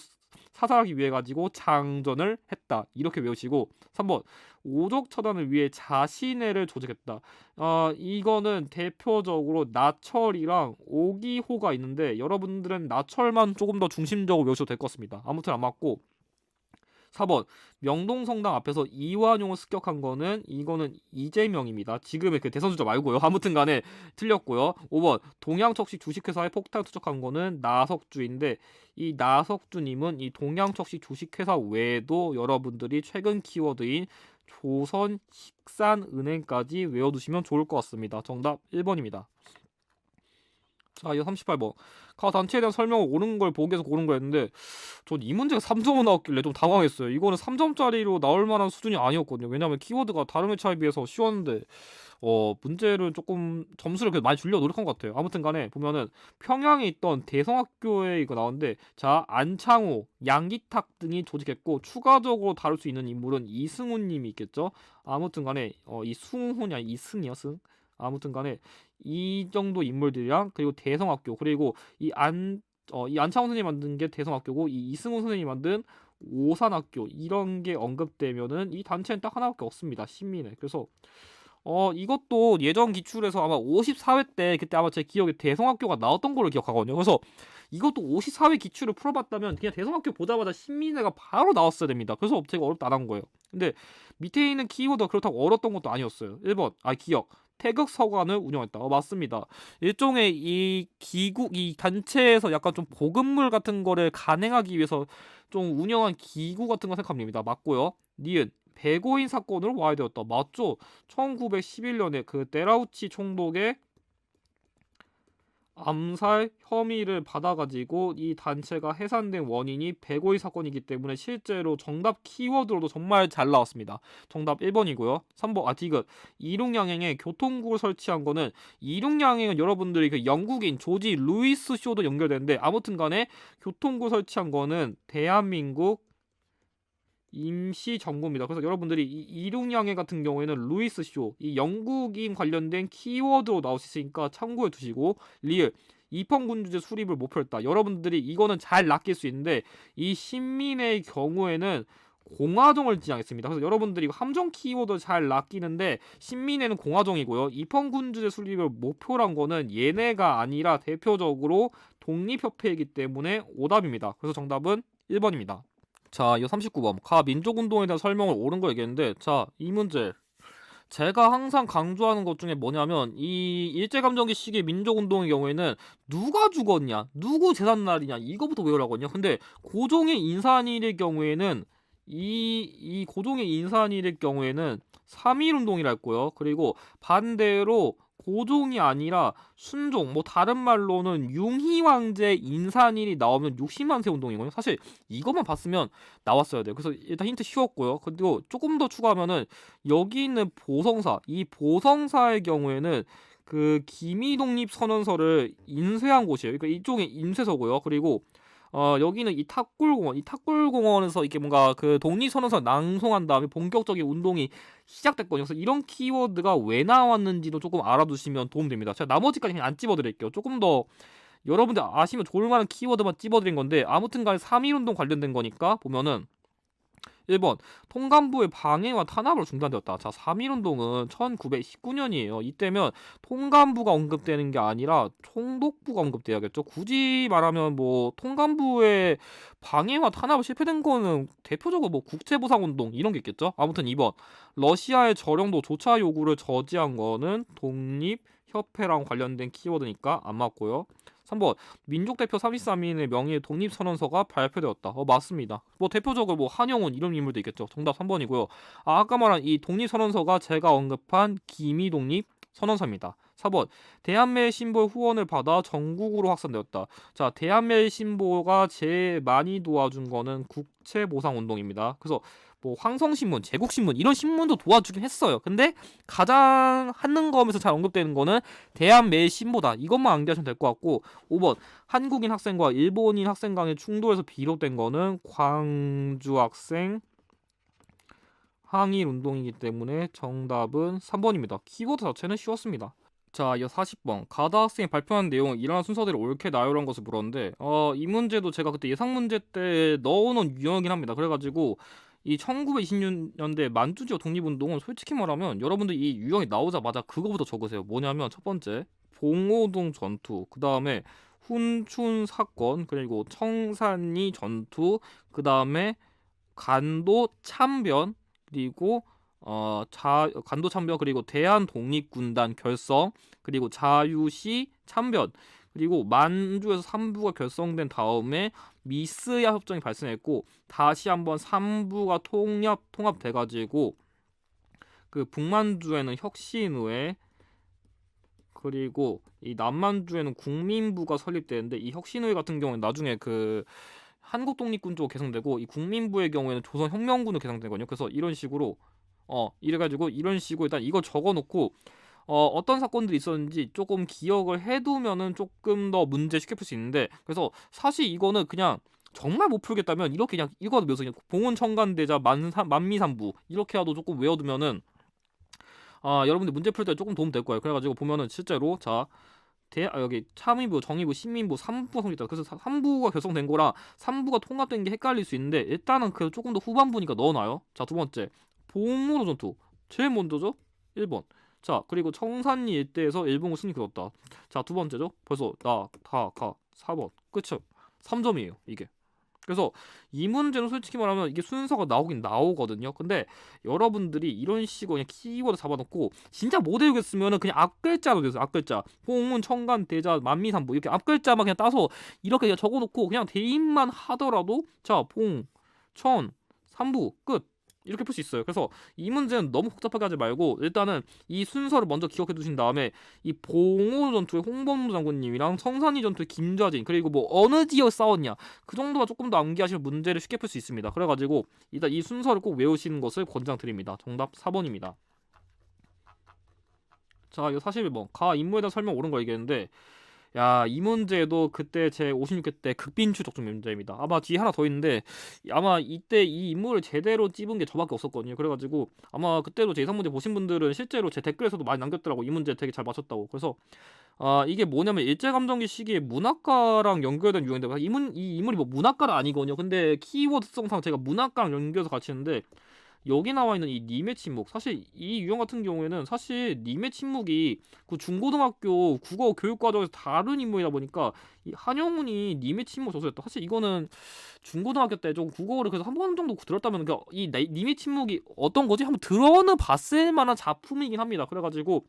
사살하기 위해 가지고 장전을 했다. 이렇게 외우시고 3번 오족 처단을 위해 자신해를 조직했다. 이거는 대표적으로 나철이랑 오기호가 있는데 여러분들은 나철만 조금 더 중심적으로 외우셔도 될 것 같습니다. 아무튼 안 맞고 4번 명동성당 앞에서 이완용을 습격한 거는 이거는 이재명입니다. 지금의 그 대선 주자 말고요. 아무튼 간에 틀렸고요. 5번 동양척식 주식회사에 폭탄 투척한 거는 나석주인데 이 나석주님은 이 동양척식 주식회사 외에도 여러분들이 최근 키워드인 조선식산은행까지 외워두시면 좋을 것 같습니다. 정답 1번입니다. 자, 이거 38번. 가 단체에 대한 설명을 옳은 걸 보기 위해서 고른 거였는데 전 이 문제가 3점으로 나왔길래 좀 당황했어요. 이거는 3점짜리로 나올 만한 수준이 아니었거든요. 왜냐면 키워드가 다른 회차에 비해서 쉬웠는데 문제를 조금 점수를 그래도 많이 주려고 노력한 것 같아요. 아무튼 간에 보면은 평양에 있던 대성학교에 이거 나오는데 자, 안창호, 양기탁 등이 조직했고 추가적으로 다룰 수 있는 인물은 이승훈 님이 있겠죠. 아무튼 간에 이 승훈이 아니 이승이요, 승. 아무튼 간에 이 정도 인물들이랑 그리고 대성학교 그리고 이 안창호 선생님이 만든 게 대성학교고 이 이승훈 선생님이 만든 오산학교 이런 게 언급되면은 이 단체는 딱 하나밖에 없습니다. 신민회. 그래서 이것도 예전 기출에서 아마 54회 때 그때 아마 제 기억에 대성학교가 나왔던 걸로 기억하거든요. 그래서 이것도 54회 기출을 풀어봤다면 그냥 대성학교 보자마자 신민회가 바로 나왔어야 됩니다. 그래서 제가 어렵다 안 한 거예요. 근데 밑에 있는 키워드가 그렇다고 어렵던 것도 아니었어요. 1번 기억 태극서관을 운영했다. 맞습니다. 일종의 이 단체에서 약간 좀 보급물 같은 거를 간행하기 위해서 좀 운영한 기구 같은 거 생각합니다. 맞고요. 니은 배고인 사건으로 와야 되었다. 맞죠? 1911년에 그 데라우치 총독의 암살 혐의를 받아가지고 이 단체가 해산된 원인이 배고인 사건이기 때문에 실제로 정답 키워드로도 정말 잘 나왔습니다. 정답 1번이고요. 3번 디귿 이륙양행에 교통국을 설치한 거는 이륙양행은 여러분들이 그 영국인 조지 루이스 쇼도 연결되는데 아무튼 간에 교통국 설치한 거는 대한민국 임시정부입니다. 그래서 여러분들이 이 이륙양해 같은 경우에는 루이스 쇼, 이 영국인 관련된 키워드로 나올 수 있으니까 참고해 두시고 리을 이펑군주제 수립을 목표로 했다. 여러분들이 이거는 잘 낚일 수 있는데 이 신민의 경우에는 공화정을 지향했습니다. 그래서 여러분들이 함정 키워드 잘 낚이는데 신민회는 공화정이고요. 이펑군주제 수립을 목표로 한 거는 얘네가 아니라 대표적으로 독립협회이기 때문에 오답입니다. 그래서 정답은 1번입니다. 자, 이거 39번. 민족운동에 대한 설명을 옳은 거 얘기했는데, 자, 이 문제. 제가 항상 강조하는 것 중에 뭐냐면, 이 일제감정기 시기 민족운동의 경우에는 누가 죽었냐, 누구 재산날이냐, 이거부터 외우라거든요. 근데 고종의 인산일의 경우에는, 이 고종의 인산일의 경우에는 3.1운동이라 했고요. 그리고 반대로 고종이 아니라 순종, 뭐 다른 말로는 융희왕제 인산일이 나오면 60만세 운동이거든요. 사실 이것만 봤으면 나왔어야 돼요. 그래서 일단 힌트 쉬웠고요. 그리고 조금 더 추가하면은 여기 있는 보성사, 이 보성사의 경우에는 그 기미독립선언서를 인쇄한 곳이에요. 그러니까 이쪽에 인쇄서고요. 그리고 여기는 이 탁굴공원에서 이렇게 뭔가 그 독립선언서 낭송한 다음에 본격적인 운동이 시작됐거든요. 그래서 이런 키워드가 왜 나왔는지도 조금 알아두시면 도움됩니다. 제가 나머지까지 그냥 안 찝어드릴게요. 조금 더 여러분들 아시면 좋을 만한 키워드만 찝어드린 건데 아무튼 간에 3.1운동 관련된 거니까 보면은 1번 통감부의 방해와 탄압으로 중단되었다. 자, 3.1운동은 1919년이에요. 이때면 통감부가 언급되는 게 아니라 총독부가 언급돼야겠죠. 굳이 말하면 뭐 통감부의 방해와 탄압을 실패된 거는 대표적으로 뭐 국제보상운동 이런 게 있겠죠. 아무튼 2번 러시아의 저령도 조차 요구를 저지한 거는 독립협회랑 관련된 키워드니까 안 맞고요. 3번 민족대표 33인의 명의의 독립선언서가 발표되었다. 맞습니다. 뭐 대표적으로 뭐 한영훈 이런 인물도 있겠죠. 정답 3번이고요. 아까 말한 이 독립선언서가 제가 언급한 기미독립 선언서입니다. 4번 대한매일 신보의 후원을 받아 전국으로 확산되었다. 자, 대한매일 신보가 제일 많이 도와준 거는 국채보상운동입니다. 그래서 뭐 황성신문, 제국신문 이런 신문도 도와주긴 했어요. 근데 가장 하는 거면서 잘 언급되는 거는 대한매일 신보다. 이것만 암기하시면 될 것 같고 5번 한국인 학생과 일본인 학생 간의 충돌에서 비롯된 거는 광주 학생 항일 운동이기 때문에 정답은 3번입니다. 키워드 자체는 쉬웠습니다. 자, 이어 40번. 가다 학생이 발표한 내용은 일어난 순서대로 옳게 나열한 것을 물었는데, 이 문제도 제가 그때 예상 문제 때 넣어놓은 유형이긴 합니다. 그래가지고 이 1920년대 만주지역 독립운동은 솔직히 말하면 여러분들 이 유형이 나오자마자 그거부터 적으세요. 뭐냐면 첫 번째 봉오동 전투, 그 다음에 훈춘 사건, 그리고 청산리 전투, 그 다음에 간도 참변, 그리고 간도 참변, 그리고 대한 독립군단 결성, 그리고 자유시 참변, 그리고 만주에서 삼부가 결성된 다음에 미스야 협정이 발생했고 다시 한번 삼부가 통합돼 가지고 그 북만주에는 혁신의회, 그리고 이 남만주에는 국민부가 설립되는데 이 혁신의회 같은 경우는 나중에 그 한국 독립군 쪽으로 개성되고 이 국민부의 경우에는 조선혁명군으로 개성되거든요. 그래서 이런 식으로 이래가지고 이런 식으로 일단 이걸 적어놓고 어떤 사건들이 있었는지 조금 기억을 해두면은 조금 더 문제 쉽게 풀 수 있는데, 그래서 사실 이거는 그냥 정말 못 풀겠다면 이렇게 그냥 이거 묘서 그냥 봉온청간대자 만미산부 이렇게라도 조금 외워두면은 여러분들 문제 풀 때 조금 도움 될 거예요. 그래가지고 보면은 실제로 자 여기 참의부, 정의부, 신민부 3부가 성립했다. 그래서 3부가 결성된 거랑 3부가 통합된 게 헷갈릴 수 있는데 일단은 그 조금 더 후반부니까 넣어놔요. 자, 두 번째 봉오도 전투 제일 먼저죠. 1번. 자, 그리고 청산리 일대에서 일본군 승리 거뒀다. 자, 두 번째죠. 벌써 가 4번. 그쵸? 3점이에요 이게. 그래서 이 문제는 솔직히 말하면 이게 순서가 나오긴 나오거든요. 근데 여러분들이 이런 식으로 그냥 키워드 잡아놓고 진짜 못 외우겠으면은 그냥 앞글자로 돼서 앞글자 봉은 청간 대자 만미산부 이렇게 앞글자만 그냥 따서 이렇게 그냥 적어놓고 그냥 대입만 하더라도 자 봉, 천, 삼부 끝 이렇게 풀 수 있어요. 그래서 이 문제는 너무 복잡하게 하지 말고 일단은 이 순서를 먼저 기억해 두신 다음에 이 봉오 전투의 홍범도 장군님이랑 성산리 전투의 김좌진, 그리고 뭐 어느 지역 싸웠냐 그 정도가 조금 더 암기하시면 문제를 쉽게 풀 수 있습니다. 그래가지고 일단 이 순서를 꼭 외우시는 것을 권장드립니다. 정답 4번입니다. 자, 이거 41번. 가 인물에 대한 설명 옳은 거 얘기했는데 야, 이 문제도 그때 제 56회 때 극빈추 적중 문제입니다. 아마 뒤에 하나 더 있는데 아마 이때 이 인물을 제대로 찝은 게 저밖에 없었거든요. 그래가지고 아마 그때도 제 예상 문제 보신 분들은 실제로 제 댓글에서도 많이 남겼더라고. 이 문제 되게 잘 맞췄다고. 그래서 이게 뭐냐면 일제감정기 시기에 문학과랑 연결된 유형인데 이 인물이 뭐 문학과는 아니거든요. 근데 키워드 특성상 제가 문학과랑 연결해서 같이 했는데 여기 나와 있는 이 님의 침묵, 사실 이 유형 같은 경우에는 사실 님의 침묵이 그 중고등학교 국어 교육 과정에서 다른 인물이다 보니까 이 한영훈이 님의 침묵 저서였다. 사실 이거는 중고등학교 때 좀 국어를 그래서 한 번 정도 들었다면 이 님의 침묵이 어떤 거지 한번 들어는 봤을 만한 작품이긴 합니다. 그래가지고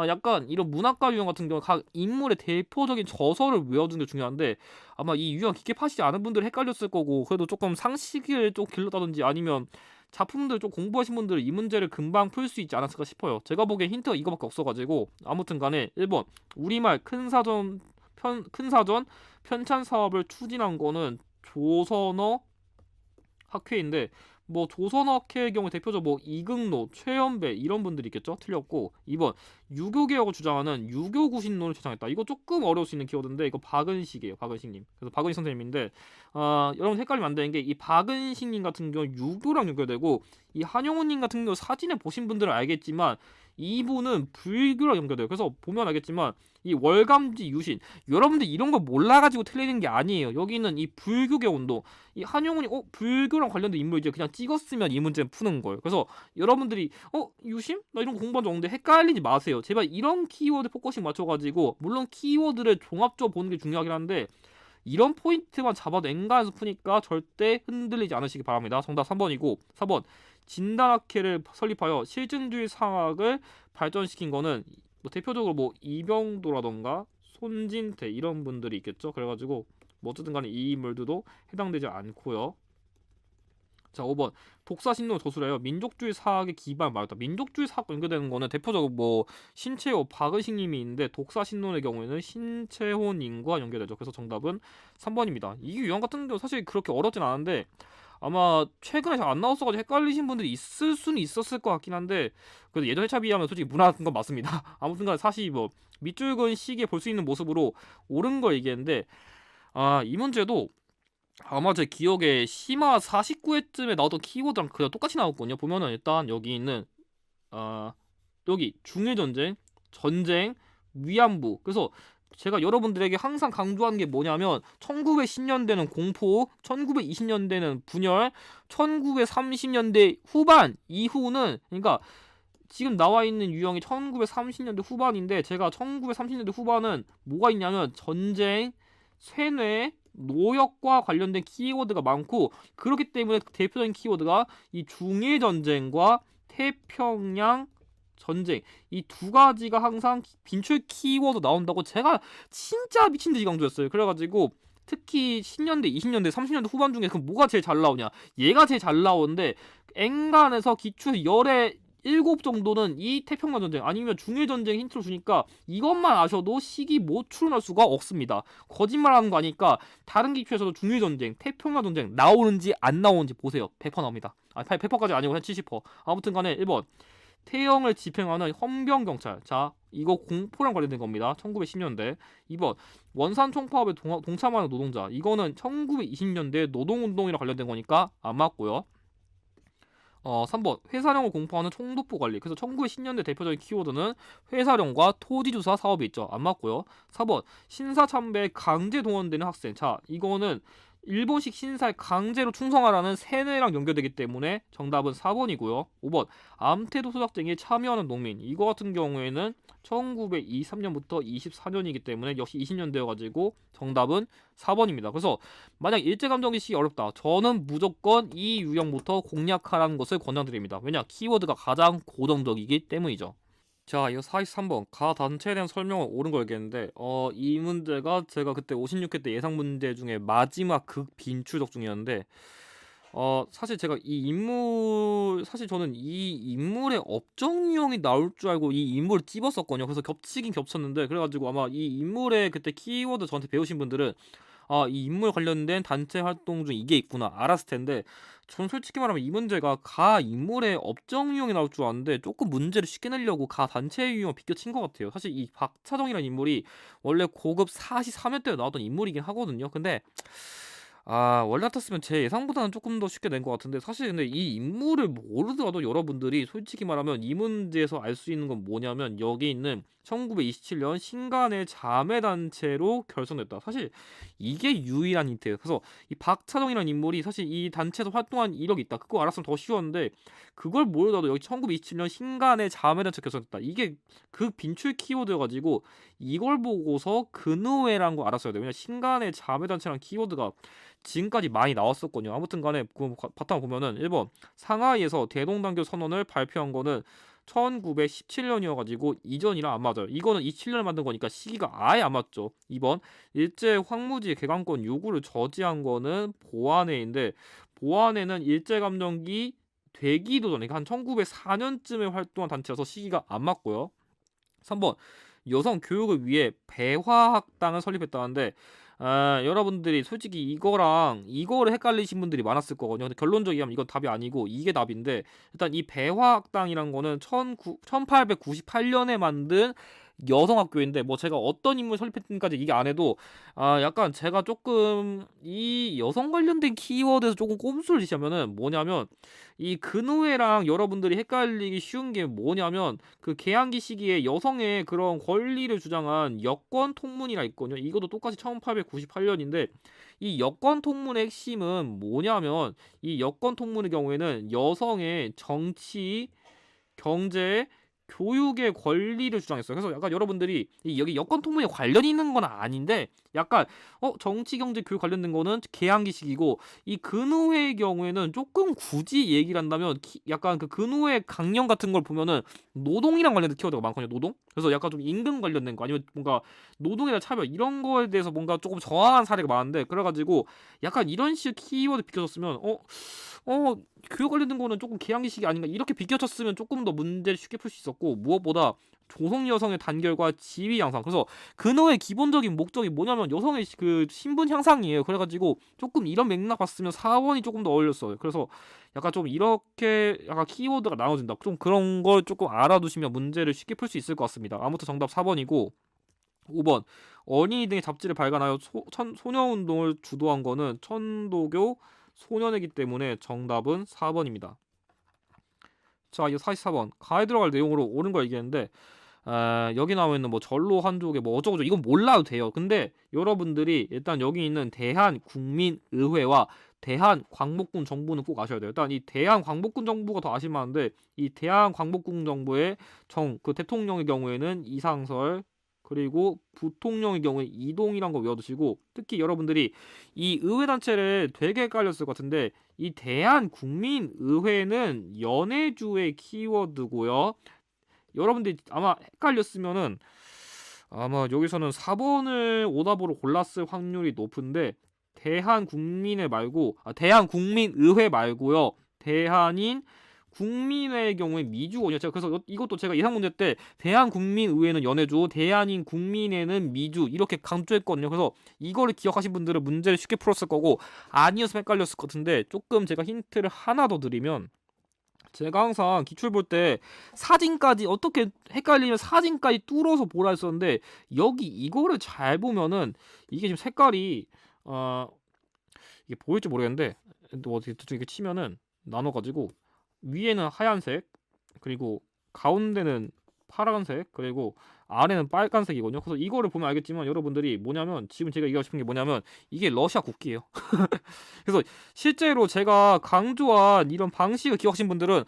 약간 이런 문학과 유형 같은 경우 각 인물의 대표적인 저서를 외워두는 게 중요한데 아마 이 유형 깊게 파시지 않은 분들은 헷갈렸을 거고 그래도 조금 상식을 좀 길렀다든지 아니면 작품들 좀 공부하신 분들은 이 문제를 금방 풀 수 있지 않았을까 싶어요. 제가 보기엔 힌트가 이거밖에 없어가지고 아무튼 간에 1번 우리말 큰사전 편찬 사업을 추진한 거는 조선어 학회인데 뭐 조선어 학회의 경우 대표적 뭐 이극노, 최연배 이런 분들이 있겠죠? 틀렸고 2번 유교개혁을 주장하는 유교구신론을 주장했다. 이거 조금 어려울 수 있는 키워드인데 이거 박은식이에요. 박은식님. 그래서 박은식 선생님인데 여러분 헷갈리면 안 되는 게 이 박은식님 같은 경우 유교랑 연결되고 이 한영훈님 같은 경우 사진을 보신 분들은 알겠지만 이분은 불교랑 연결돼요. 그래서 보면 알겠지만 이 월감지 유신 여러분들 이런 거 몰라가지고 틀리는 게 아니에요. 여기는 이 불교계 운동 이 한영훈이 불교랑 관련된 인물 이제 그냥 찍었으면 이 문제는 푸는 거예요. 그래서 여러분들이 유심? 나 이런 거 공부한 적 없는데 헷갈리지 마세요. 제발 이런 키워드 포커싱 맞춰가지고 물론 키워드를 종합적으로 보는 게 중요하긴 한데 이런 포인트만 잡아도 엔간해서 푸니까 절대 흔들리지 않으시기 바랍니다. 정답 3번이고 4번 진단학회를 설립하여 실증주의 상학을 발전시킨 거는 뭐 대표적으로 뭐 이병도라던가 손진태 이런 분들이 있겠죠. 그래가지고 뭐 어쨌든 간에 이 인물들도 해당되지 않고요. 자, 5번 독사신론 저술해요. 민족주의 사학의 기반 말했다. 민족주의 사학 연결되는 거는 대표적으로 뭐 신채호, 박의식님이 있는데 독사신론의 경우에는 신채호님과 연결되죠. 그래서 정답은 3번입니다. 이 유형 같은 경우 사실 그렇게 어렵진 않은데 아마 최근에 잘 안 나왔어가지고 헷갈리신 분들이 있을 수는 있었을 것 같긴 한데 그래도 예전 회차 비하면 솔직히 무난한 건 맞습니다. 아무튼간 사실 뭐 밑줄근 시기에 볼 수 있는 모습으로 옳은 거 얘기했는데 이 문제도 아마 제 기억에 심화 49회쯤에 나왔던 키워드랑 그냥 똑같이 나왔거든요. 보면은 일단 여기 있는 여기 중일전쟁, 전쟁, 위안부. 그래서 제가 여러분들에게 항상 강조하는 게 뭐냐면 1910년대는 공포, 1920년대는 분열, 1930년대 후반 이후는 그러니까 지금 나와 있는 유형이 1930년대 후반인데 제가 1930년대 후반은 뭐가 있냐면 전쟁, 세뇌, 노역과 관련된 키워드가 많고 그렇기 때문에 대표적인 키워드가 이 중일 전쟁과 태평양 전쟁 이 두 가지가 항상 빈출 키워드 나온다고 제가 진짜 미친 듯이 강조했어요. 그래가지고 특히 10년대, 20년대, 30년대 후반 중에 그 뭐가 제일 잘 나오냐? 얘가 제일 잘 나오는데 엔간에서 기출 열의 7 정도는 이 태평양 전쟁 아니면 중일 전쟁 힌트를 주니까 이것만 아셔도 식이 못 추론할 수가 없습니다. 거짓말하는 거 아니까 다른 기출에서도 중일 전쟁, 태평양 전쟁 나오는지 안 나오는지 보세요. 100% 나옵니다. 100%까지 아니고 한 70%. 아무튼간에 1번 태형을 집행하는 헌병경찰. 자, 이거 공포랑 관련된 겁니다. 1910년대. 2번 원산 총파업에 동참하는 노동자. 이거는 1920년대 노동운동이랑 관련된 거니까 안 맞고요. 3번 회사령을 공포하는 총독부 관리. 그래서 1910년대 대표적인 키워드는 회사령과 토지주사 사업이 있죠. 안 맞고요. 4번 신사참배에 강제 동원되는 학생. 자, 이거는 일본식 신사에 강제로 충성하라는 세뇌랑 연결되기 때문에 정답은 4번이고요. 5번 암태도 소작쟁이에 참여하는 농민. 이거 같은 경우에는 1923년부터 24년이기 때문에 역시 20년대여가지고 정답은 4번입니다. 그래서 만약 일제감정기 시기 어렵다. 저는 무조건 이 유형부터 공략하라는 것을 권장드립니다. 왜냐? 키워드가 가장 고정적이기 때문이죠. 자, 이거 43번 가 단체에 대한 설명을 옳은 걸겠는데 이 문제가 제가 그때 56회 때 예상 문제 중에 마지막 극 빈출적 중이었는데 사실 제가 사실 저는 이 인물의 업종 유형이 나올 줄 알고 이 인물을 찝었었거든요. 그래서 겹치긴 겹쳤는데 그래가지고 아마 이 인물의 그때 키워드 저한테 배우신 분들은 이 인물 관련된 단체 활동 중 이게 있구나 알았을 텐데 전 솔직히 말하면 이 문제가 가 인물의 업종 유형이 나올 줄 알았는데 조금 문제를 쉽게 내려고 가 단체 유형을 비껴친 것 같아요. 사실 이 박차정이라는 인물이 원래 고급 사시 3회 때 나왔던 인물이긴 하거든요. 근데 원래 같았으면 제 예상보다는 조금 더 쉽게 낸 것 같은데 사실 근데 이 인물을 모르더라도 여러분들이 솔직히 말하면 이 문제에서 알 수 있는 건 뭐냐면 여기 있는 1927년 신간의 자매단체로 결성됐다. 사실 이게 유일한 힌트예요. 그래서 이 박차정이라는 인물이 사실 이 단체에서 활동한 이력이 있다. 그거 알았으면 더 쉬웠는데 그걸 모르더라도 여기 1927년 신간의 자매단체 결성됐다. 이게 그 빈출 키워드여가지고 이걸 보고서 근우회라는 거 알았어야 돼요. 왜냐면 신간의 자매단체라는 키워드가 지금까지 많이 나왔었거든요. 아무튼 간에 바탕 보면은 1번 상하이에서 대동단결 선언을 발표한 거는 1917년이어가지고 이전이랑 안 맞아요. 이거는 27년에 만든 거니까 시기가 아예 안 맞죠. 2번 일제 황무지 개강권 요구를 저지한 거는 보안회인데 보안회는 일제감정기 되기도 전에 한 1904년쯤에 활동한 단체여서 시기가 안 맞고요. 3번 여성 교육을 위해 배화학당을 설립했다는데 여러분들이 솔직히 이거를 헷갈리신 분들이 많았을 거거든요. 근데 결론적이게 하면 이건 답이 아니고 이게 답인데 일단 이 배화학당이란 거는 1898년에 만든 여성학교인데 뭐 제가 어떤 인물 설립했는지까지 이게 안 해도 약간 제가 조금 이 여성 관련된 키워드에서 조금 꼼수를 지시하면은 뭐냐면 이 근우회랑 여러분들이 헷갈리기 쉬운 게 뭐냐면 그 개항기 시기에 여성의 그런 권리를 주장한 여권 통문이라 있거든요. 이것도 똑같이 1898년인데 이 여권 통문의 핵심은 뭐냐면 이 여권 통문의 경우에는 여성의 정치, 경제, 교육의 권리를 주장했어요. 그래서 약간 여러분들이 여기 여권 통문에 관련이 있는 건 아닌데 약간 정치, 경제, 교육 관련된 거는 개항기식이고 이 근우회의 경우에는 조금 굳이 얘기를 한다면 약간 그 근우회 강령 같은 걸 보면은 노동이랑 관련된 키워드가 많거든요. 노동? 그래서 약간 좀 임금 관련된 거 아니면 뭔가 노동이나 차별 이런 거에 대해서 뭔가 조금 저항한 사례가 많은데 그래가지고 약간 이런 식 키워드 비켜줬으면 교육 관련된 거는 조금 개항기식이 아닌가 이렇게 비껴쳤으면 조금 더 문제를 쉽게 풀 수 있었고 무엇보다 조성 여성의 단결과 지위 양상 그래서 근어의 기본적인 목적이 뭐냐면 여성의 그 신분 향상이에요. 그래가지고 조금 이런 맥락 봤으면 4번이 조금 더 어울렸어요. 그래서 약간 좀 이렇게 약간 키워드가 나눠진다. 좀 그런 걸 조금 알아두시면 문제를 쉽게 풀 수 있을 것 같습니다. 아무튼 정답 4번이고 5번 어린이 등의 잡지를 발간하여 소녀운동을 주도한 거는 천도교 소년이기 때문에 정답은 4번입니다. 자, 이거 44번 가에 들어갈 내용으로 옳은 걸 얘기했는데 여기 나와 있는 뭐 전로 한족의 뭐 어쩌고저쩌고 이건 몰라도 돼요. 근데 여러분들이 일단 여기 있는 대한국민의회와 대한광복군 정부는 꼭 아셔야 돼요. 일단 이 대한광복군 정부가 더 아실만한데 이 대한광복군 정부의 그 대통령의 경우에는 이상설 그리고 부통령의 경우에 이동이란 거 외워두시고 특히 여러분들이 이 의회 단체를 되게 헷갈렸을 것 같은데 이 대한국민의회는 연해주의 키워드고요. 여러분들이 아마 헷갈렸으면은 아마 여기서는 4번을 오답으로 골랐을 확률이 높은데 대한국민의회 말고요. 대한인 국민회의 경우에 미주거든요. 제가 그래서 이것도 제가 예상 문제 때 대한국민의회는 연해주, 대한인 국민회는 미주 이렇게 강조했거든요. 그래서 이거를 기억하신 분들은 문제를 쉽게 풀었을 거고 아니었으면 헷갈렸을 것 같은데 조금 제가 힌트를 하나 더 드리면 제가 항상 기출 볼 때 사진까지 어떻게 헷갈리면 사진까지 뚫어서 보라 했었는데 여기 이거를 잘 보면은 이게 지금 색깔이 이게 보일지 모르겠는데 뭐 어떻게 대충 이렇게 치면은 나눠가지고 위에는 하얀색 그리고 가운데는 파란색 그리고 아래는 빨간색이거든요. 그래서 이거를 보면 알겠지만 여러분들이 뭐냐면 지금 제가 얘기하고 싶은 게 뭐냐면 이게 러시아 국기예요. 그래서 실제로 제가 강조한 이런 방식을 기억하신 분들은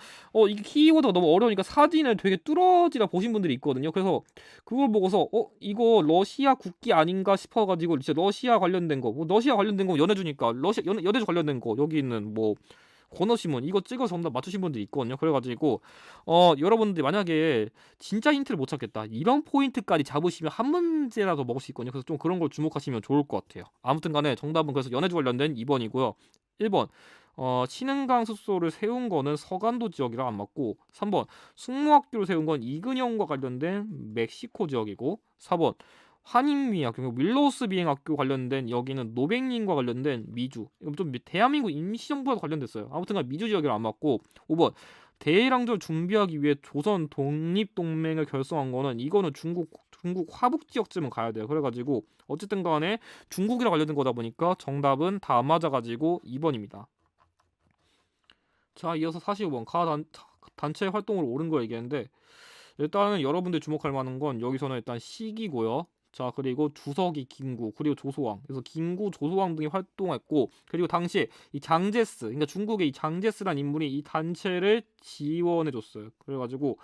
이게 키워드가 너무 어려우니까 사진을 되게 뚫어지라 보신 분들이 있거든요. 그래서 그걸 보고서 이거 러시아 국기 아닌가 싶어가지고 진짜 러시아 관련된 거, 뭐 러시아 관련된 거 연해주니까 연해주 관련된 거 여기 있는 뭐 권오시문 이거 찍어서 정답 맞추신 분들이 있거든요. 그래가지고 여러분들이 만약에 진짜 힌트를 못 찾겠다 이런 포인트까지 잡으시면 한 문제라도 먹을 수 있거든요. 그래서 좀 그런 걸 주목하시면 좋을 것 같아요. 아무튼간에 정답은 그래서 연해주 관련된 2번이고요. 1번 신흥강 숫소를 세운 거는 서간도 지역이라 안 맞고 3번 숙모학교를 세운 건 이근영과 관련된 멕시코 지역이고 4번 한인미학교, 윌로우스 비행학교 관련된 여기는 노백님과 관련된 미주. 이건 좀 대한민국 임시정부와 관련됐어요. 아무튼간 미주 지역이라 안 맞고 5번 대일항전 준비하기 위해 조선 독립동맹을 결성한 거는 이거는 중국 화북 지역쯤은 가야 돼요. 그래가지고 어쨌든 간에 중국이랑 관련된 거다 보니까 정답은 다 안 맞아가지고 2번입니다. 자, 이어서 45번 단체 활동으로 옳은 거 얘기했는데 일단은 여러분들 주목할 만한 건 여기서는 일단 시기고요. 자, 그리고 주석이 김구, 그리고 조소왕. 그래서 김구, 조소왕 등이 활동했고, 그리고 당시에 이 장제스, 그러니까 중국의 이 장제스란 인물이 이 단체를 지원해줬어요. 그래가지고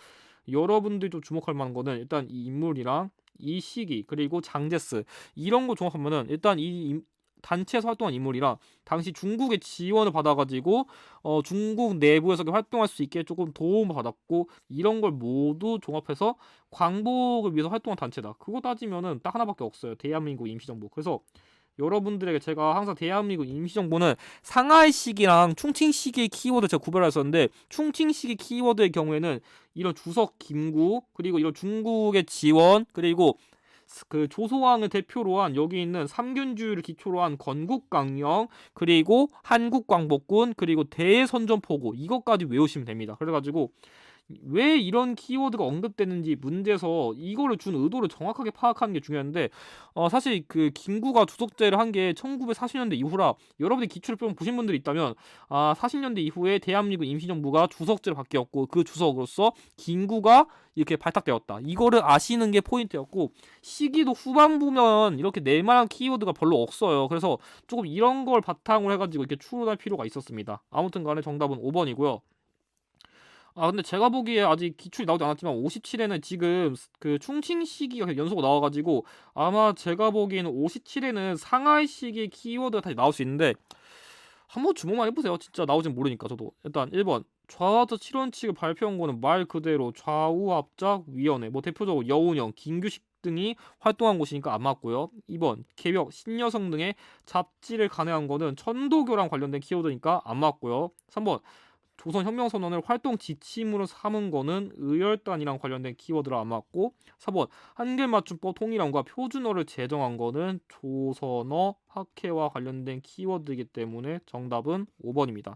여러분들이 좀 주목할 만한 거는 일단 이 인물이랑 이 시기, 그리고 장제스 이런 거 종합하면은 일단 이 단체에서 활동한 인물이라 당시 중국의 지원을 받아가지고 중국 내부에서 활동할 수 있게 조금 도움을 받았고 이런 걸 모두 종합해서 광복을 위해서 활동한 단체다. 그거 따지면은 딱 하나밖에 없어요. 대한민국 임시정부. 그래서 여러분들에게 제가 항상 대한민국 임시정부는 상하이 시기랑 충칭 시기의 키워드 제가 구별했었는데 충칭 시기 키워드의 경우에는 이런 주석 김구 그리고 이런 중국의 지원 그리고 그 조소왕을 대표로 한 여기 있는 삼균주의를 기초로 한 건국강령 그리고 한국광복군 그리고 대선전포고 이것까지 외우시면 됩니다. 그래가지고 왜 이런 키워드가 언급되는지 문제에서 이거를 준 의도를 정확하게 파악하는 게 중요한데 사실 그 김구가 주석제를 한 게 1940년대 이후라 여러분들이 기출을 좀 보신 분들이 있다면 40년대 이후에 대한민국 임시정부가 주석제를 바뀌었고 그 주석으로서 김구가 이렇게 발탁되었다. 이거를 아시는 게 포인트였고 시기도 후반부면 이렇게 낼만한 키워드가 별로 없어요. 그래서 조금 이런 걸 바탕으로 해가지고 이렇게 추론할 필요가 있었습니다. 아무튼 간에 정답은 5번이고요. 근데 제가 보기에 아직 기출이 나오지 않았지만 57에는 지금 그 충칭 시기가 연속으로 나와가지고 아마 제가 보기에는 57에는 상하이 시기 키워드가 다시 나올 수 있는데 한번 주목만 해보세요. 진짜 나오진 모르니까 저도. 일단 1번 좌우합작 7원칙을 발표한 거는 말 그대로 좌우합작위원회 뭐 대표적으로 여운형, 김규식 등이 활동한 곳이니까 안 맞고요. 2번 개벽, 신여성 등의 잡지를 간행한 거는 천도교랑 관련된 키워드니까 안 맞고요. 3번 조선혁명선언을 활동 지침으로 삼은 거는 의열단이랑 관련된 키워드라 안 맞고 4번 한글맞춤법 통일함과 표준어를 제정한 거는 조선어 학회와 관련된 키워드이기 때문에 정답은 5번입니다.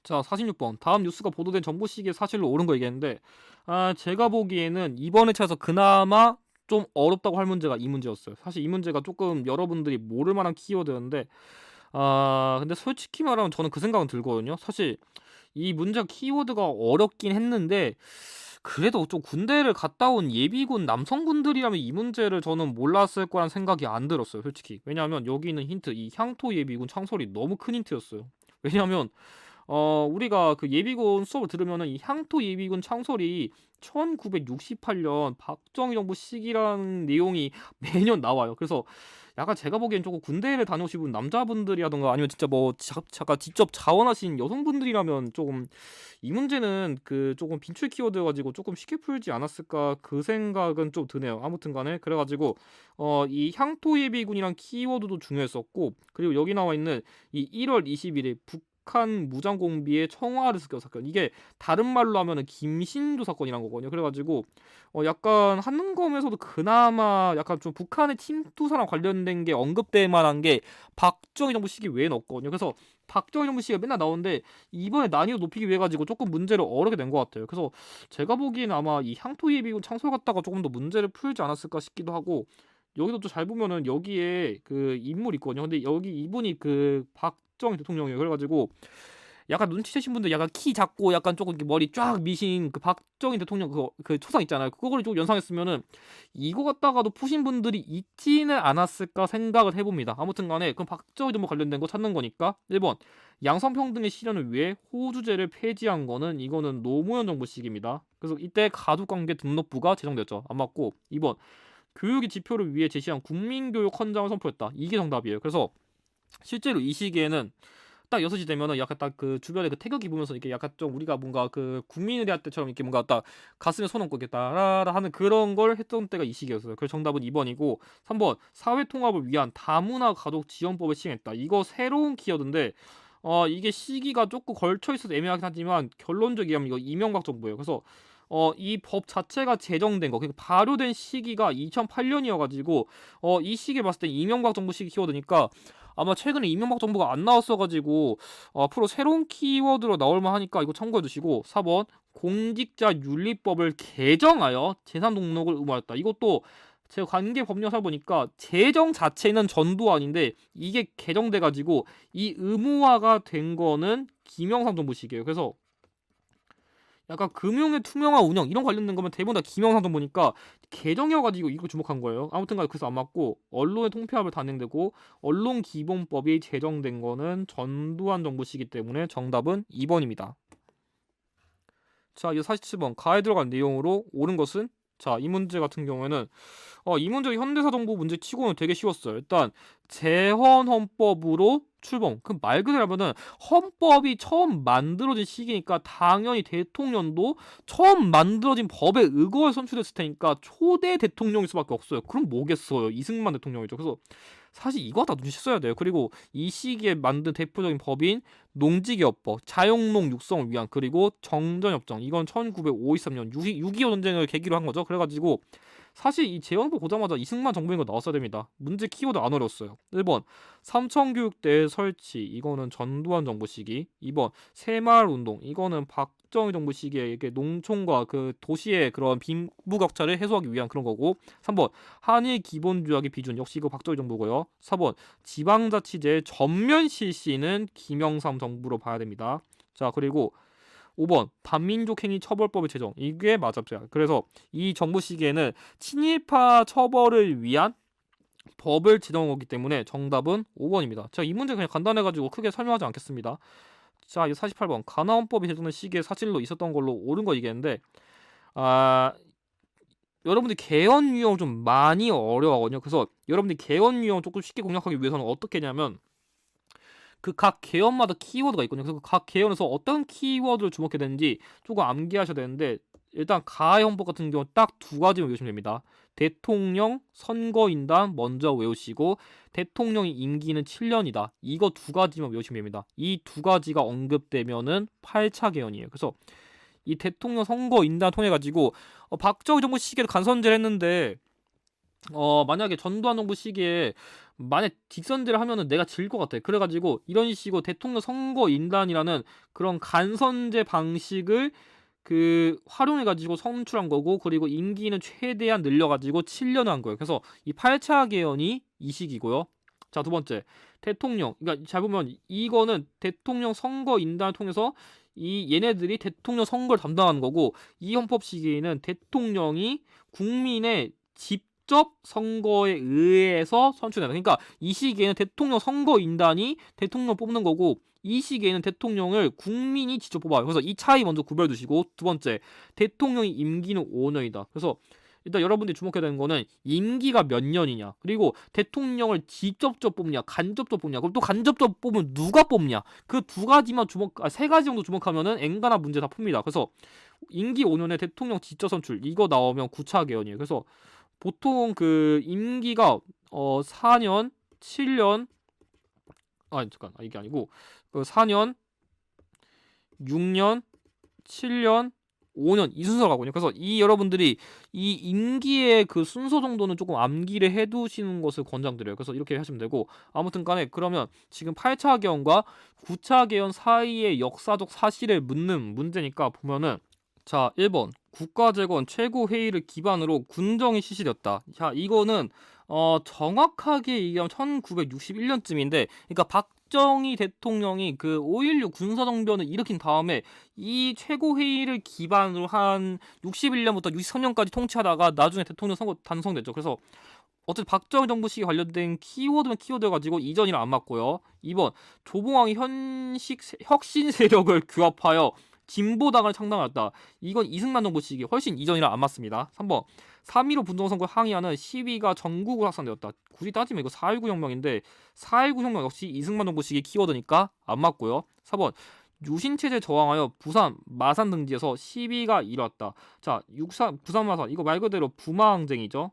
자, 46번 다음 뉴스가 보도된 정보 시기에 사실로 옳은 거 얘기했는데 제가 보기에는 이번에 차에서 그나마 좀 어렵다고 할 문제가 이 문제였어요. 사실 이 문제가 조금 여러분들이 모를 만한 키워드였는데 근데 솔직히 말하면 저는 그 생각은 들거든요. 사실 이 문제가 키워드가 어렵긴 했는데 그래도 좀 군대를 갔다 온 예비군 남성분들이라면 이 문제를 저는 몰랐을 거란 생각이 안 들었어요, 솔직히. 왜냐하면 여기 있는 힌트, 이 향토 예비군 창설이 너무 큰 힌트였어요. 왜냐하면 우리가 그 예비군 수업을 들으면은 이 향토 예비군 창설이 1968년 박정희 정부 시기라는 내용이 매년 나와요. 그래서 약간 제가 보기엔 조금 군대를 다녀오신 남자분들이라던가 아니면 진짜 뭐 잠깐 직접 자원하신 여성분들이라면 조금 이 문제는 그 조금 빈출 키워드 가지고 조금 쉽게 풀지 않았을까 그 생각은 좀 드네요. 아무튼간에 그래가지고 이 향토 예비군이란 키워드도 중요했었고, 그리고 여기 나와 있는 이 1월 21일 북한 무장공비의 청와를 습격 사건, 이게 다른 말로 하면은 김신조 사건이란 거거든요. 그래가지고 약간 한검에서도 그나마 약간 좀 북한의 침투사랑 관련된 게 언급될 만한 게 박정희 정부 시기 외에는 없거든요. 그래서 박정희 정부 시기가 맨날 나오는데 이번에 난이도 높이기 위해 가지고 조금 문제를 어렵게 낸 것 같아요. 그래서 제가 보기에는 아마 이 향토 예비군 창설 갖다가 조금 더 문제를 풀지 않았을까 싶기도 하고, 여기도 또 잘 보면은 여기에 그 인물 있거든요. 근데 여기 이분이 그 박정희 대통령이에요. 그래가지고 약간 눈치채신 분들 약간 키 작고 약간 조금 이렇게 머리 쫙 미신 그 박정희 대통령 그 초상 있잖아요. 그거를 좀 연상했으면은 이거 갖다가도 푸신 분들이 있지는 않았을까 생각을 해봅니다. 아무튼간에 그럼 박정희 정부 관련된 거 찾는 거니까 1번 양성평등의 실현을 위해 호주제를 폐지한 거는 이거는 노무현 정부 시기입니다. 그래서 이때 가족관계 등록부가 제정됐죠. 안 맞고 2번 교육의 지표를 위해 제시한 국민교육 헌장을 선포했다. 이게 정답이에요. 그래서 실제로 이 시기에는 딱 6시 되면은 약간 딱 그 주변에 그 태극기 보면서 이렇게 약간 좀 우리가 뭔가 그 국민의대학 때처럼 이렇게 뭔가 딱 가슴에 손 얹고 이렇게 따라라 하는 그런 걸 했던 때가 이 시기였어요. 그래서 정답은 2번이고 3번 사회 통합을 위한 다문화 가족 지원법을 시행했다. 이거 새로운 키워드인데 이게 시기가 조금 걸쳐 있어서 애매하긴 하지만 결론적이게 하면 이거 이명박 정부예요. 그래서 이 법 자체가 제정된 거, 그러니까 발효된 시기가 2008년이어가지고 이 시기에 봤을 때 이명박 정부 시기 키워드니까 아마 최근에 이명박 정부가 안 나왔어가지고 앞으로 새로운 키워드로 나올만 하니까 이거 참고해 두시고 4번 공직자 윤리법을 개정하여 재산 등록을 의무화했다. 이것도 제가 관계 법령사 보니까 제정 자체는 전두환인데 이게 개정돼가지고 이 의무화가 된 거는 김영삼 정부 시기예요. 그래서 약간 금융의 투명한 운영 이런 관련된 거면 대부분 다 김영삼 정부니까 개정이어가지고 이거 주목한 거예요. 아무튼간 그래서 안 맞고 언론의 통폐합을 단행되고 언론기본법이 제정된 거는 전두환 정부 시기 때문에 정답은 2번입니다. 자, 이제 47번 가에 들어간 내용으로 옳은 것은, 자, 이 문제 같은 경우에는 이 문제 현대사 정부 문제 치고는 되게 쉬웠어요. 일단 재헌헌법으로 출범. 그 말 그대로 하면은 헌법이 처음 만들어진 시기니까 당연히 대통령도 처음 만들어진 법에 의거해 선출됐을 테니까 초대 대통령일 수밖에 없어요. 그럼 뭐겠어요? 이승만 대통령이죠. 그래서 사실 이거 다 눈치챘어야 돼요. 그리고 이 시기에 만든 대표적인 법인 농지개혁법, 자영농 육성을 위한, 그리고 정전협정, 이건 1953년 6.25 전쟁을 계기로 한 거죠. 그래가지고 사실 이 재헌법 보자마자 이승만 정부인 거 나왔어야 됩니다. 문제 키워드 안 어려웠어요. 1번 삼청교육대 설치, 이거는 전두환 정부 시기. 2번 새마을운동, 이거는 박정희 정부 시기에 이게 농촌과 그 도시의 그런 빈부격차를 해소하기 위한 그런 거고. 3번 한일 기본조약의 비준, 역시 이거 박정희 정부고요. 4번 지방자치제 전면 실시는 김영삼 정부로 봐야 됩니다. 자, 그리고 5번 반민족행위 처벌법의 제정, 이게 맞았죠. 그래서 이 정부 시기에는 친일파 처벌을 위한 법을 제정한 거기 때문에 정답은 5번입니다. 제가 이 문제 그냥 간단해가지고 크게 설명하지 않겠습니다. 자, 이 48번 가나원법이 제정된 시기에 사실로 있었던 걸로 옳은 거 얘기했는데 여러분들이 개헌 유형을 좀 많이 어려워하거든요. 그래서 여러분들이 개헌 유형 조금 쉽게 공략하기 위해서는 어떻게 했냐면 그 각 개헌마다 키워드가 있거든요. 그래서 각 개헌에서 어떤 키워드를 주목해야 되는지 조금 암기하셔야 되는데, 일단 가해헌법 같은 경우 딱 두 가지만 외우시면 됩니다. 대통령 선거인단 먼저 외우시고 대통령의 임기는 7년이다. 이거 두 가지만 외우시면 됩니다. 이 두 가지가 언급되면은 8차 개헌이에요. 그래서 이 대통령 선거인단 통해 가지고 박정희 정부 시기에도 간선제를 했는데 만약에 전두환 정부 시기에 만약 직선제를 하면은 내가 질 것 같아. 그래가지고 이런 식으로 대통령 선거인단이라는 그런 간선제 방식을 그 활용해가지고 선출한 거고, 그리고 임기는 최대한 늘려가지고 7년을 한 거예요. 그래서 이 8차 개헌이 이 시기고요. 자, 두 번째 대통령, 그러니까 잘 보면 이거는 대통령 선거인단을 통해서 이 얘네들이 대통령 선거를 담당하는 거고, 이 헌법 시기에는 대통령이 국민의 직접 선거에 의해서 선출된다. 그러니까 이 시기에는 대통령 선거인단이 대통령 뽑는 거고, 이 시기에는 대통령을 국민이 직접 뽑아요. 그래서 이 차이 먼저 구별 두시고, 두 번째, 대통령의 임기는 5년이다. 그래서 일단 여러분들이 주목해야 되는 거는 임기가 몇 년이냐, 그리고 대통령을 직접적 뽑냐 간접적 뽑냐, 그럼 또 간접적 뽑으면 누가 뽑냐, 그 두 가지만 세 가지 정도 주목하면은 엔간한 문제 다 풉니다. 그래서 임기 5년에 대통령 직접 선출 이거 나오면 9차 개헌이에요. 그래서 보통 그 임기가 4년 7년 잠깐 이게 아니고 그 4년 6년 7년 5년 이 순서로 가거든요. 그래서 이 여러분들이 이 임기의 그 순서 정도는 조금 암기를 해두시는 것을 권장드려요. 그래서 이렇게 하시면 되고, 아무튼 간에 그러면 지금 8차 개헌과 9차 개헌 사이의 역사적 사실을 묻는 문제니까 보면은, 자 1번 국가재건 최고회의를 기반으로 군정이 실시되었다. 자 이거는 정확하게 얘기하면 1961년쯤인데, 그러니까 박정희 대통령이 그 5.16 군사정변을 일으킨 다음에 이 최고회의를 기반으로 한 61년부터 63년까지 통치하다가 나중에 대통령 선거 단성됐죠. 그래서 어쨌든 박정희 정부 시기 관련된 키워드는 키워드여가지고 이전이랑 안 맞고요. 2번 조봉왕이 혁신 세력을 규합하여 진보당을 창당했다. 이건 이승만 정부 시기 훨씬 이전이라 안 맞습니다. 3번 3.15 분정선거 항의하는 시위가 전국으로 확산되었다. 굳이 따지면 이거 4.19 혁명인데 4.19 혁명 역시 이승만 정부 시기 키워드니까 안 맞고요. 4번 유신체제 저항하여 부산, 마산 등지에서 시위가 일어났다. 자, 부산, 마산 이거 말 그대로 부마항쟁이죠.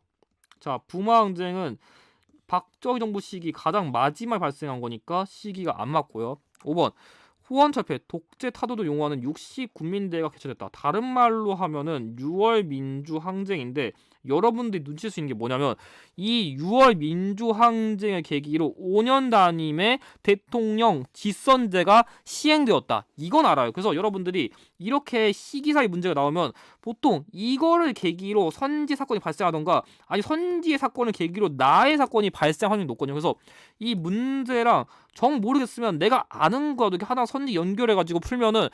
자, 부마항쟁은 박정희 정부 시기 가장 마지막에 발생한 거니까 시기가 안 맞고요. 5번 호원철폐, 독재 타도도 용어하는 60국민대회가 개최됐다. 다른 말로 하면은 6월 민주항쟁인데, 여러분들이 눈치챌 수 있는 게 뭐냐면 이 6월 민주항쟁을 계기로 5년 단임의 대통령 직선제가 시행되었다. 이건 알아요. 그래서 여러분들이 이렇게 시기사의 문제가 나오면 보통 이거를 계기로 선지 사건이 발생하던가, 아니 선지의 사건을 계기로 나의 사건이 발생할 확률이 높거든요. 그래서 이 문제랑 정 모르겠으면 내가 아는 거라도 이렇게 하나 선지 연결해가지고 풀면은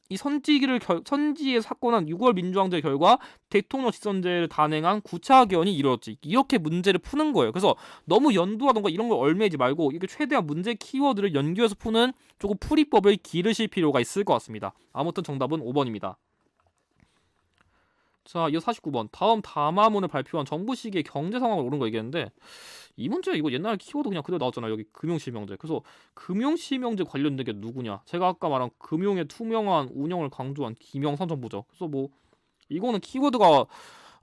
이 선지의 사건은 6월 민주항쟁 결과 대통령 직선제를 단행한 9차 개헌이 이루어졌지. 이렇게 문제를 푸는 거예요. 그래서 너무 연두하던가 이런 걸 얼매지 말고 이렇게 최대한 문제 키워드를 연결해서 푸는 조금 풀이법을 기르실 필요가 있을 것 같습니다. 아무튼 정답은 5번입니다. 자, 이어 49번. 다음 담화문을 발표한 정부 시기의 경제 상황을 옳은 거 얘기했는데, 이 문제 이거 옛날 키워드 그냥 그대로 나왔잖아요. 여기 금융실명제. 그래서 금융실명제 관련된 게 누구냐? 제가 아까 말한 금융의 투명한 운영을 강조한 김영삼 정부죠. 그래서 뭐 이거는 키워드가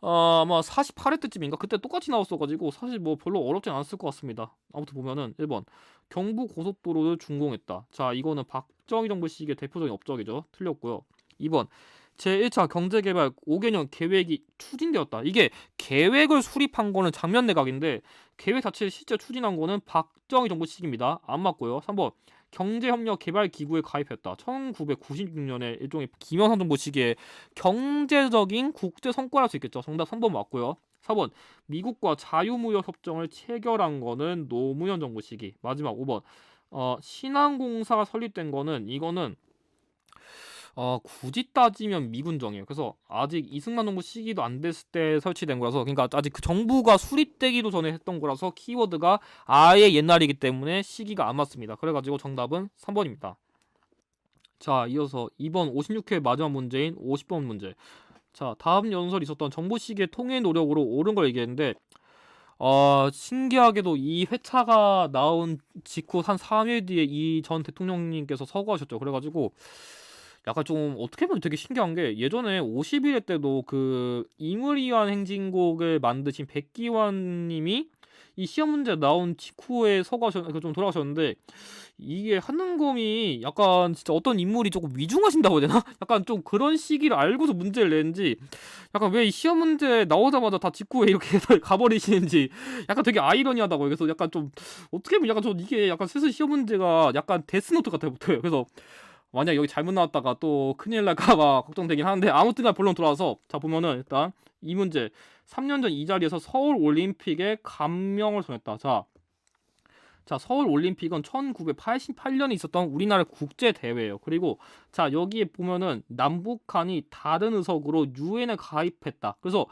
아마 48회 때쯤인가 그때 똑같이 나왔어가지고 사실 뭐 별로 어렵진 않았을 것 같습니다. 아무튼 보면은 1번 경부 고속도로를 준공했다. 자 이거는 박정희 정부 시기의 대표적인 업적이죠. 틀렸고요. 2번 제1차 경제개발 5개년 계획이 추진되었다. 이게 계획을 수립한 거는 장면 내각인데 계획 자체를 실제 추진한 거는 박정희 정부 시기입니다. 안 맞고요. 3번 경제협력개발기구에 가입했다. 1996년에 일종의 김영삼 정부 시기에 경제적인 국제 성과랄 수 있겠죠. 정답 3번 맞고요. 4번 미국과 자유무역 협정을 체결한 거는 노무현 정부 시기. 마지막 5번 신한공사가 설립된 거는 이거는 굳이 따지면 미군정이에요. 그래서 아직 이승만 정부 시기도 안 됐을 때 설치된 거라서, 그러니까 아직 그 정부가 수립되기도 전에 했던 거라서 키워드가 아예 옛날이기 때문에 시기가 안 맞습니다. 그래가지고 정답은 3번입니다. 자, 이어서 2번 56회 마지막 문제인 50번 문제. 자, 다음 연설이 있었던 정부 시기의 통일 노력으로 옳은 걸 얘기했는데, 신기하게도 이 회차가 나온 직후 한 3일 뒤에 이 전 대통령님께서 서거하셨죠. 그래가지고 약간 좀 어떻게 보면 되게 신기한 게, 예전에 51회 때도 그 임을 위한 행진곡을 만드신 백기환님이 이 시험 문제 나온 직후에 좀 돌아가셨는데, 이게 한능검이 약간 진짜 어떤 인물이 조금 위중하신다고 해야 되나? 약간 좀 그런 시기를 알고서 문제를 냈는지, 약간 왜 이 시험 문제 나오자마자 다 직후에 이렇게 가버리시는지 약간 되게 아이러니하다고요. 그래서 약간 좀 어떻게 보면 약간 좀 이게 약간 슬슬 시험 문제가 약간 데스노트 같아 보여요. 그래서 만약 여기 잘못 나왔다가 또 큰일 날까봐 걱정되긴 하는데, 아무튼간 본론 돌아와서 자 보면은 일단 이 문제 3년 전 이 자리에서 서울 올림픽에 감명을 전했다. 자 자, 서울 올림픽은 1988년에 있었던 우리나라 국제 대회예요. 그리고 자, 여기에 보면은 남북한이 다른 의석으로 유엔에 가입했다. 그래서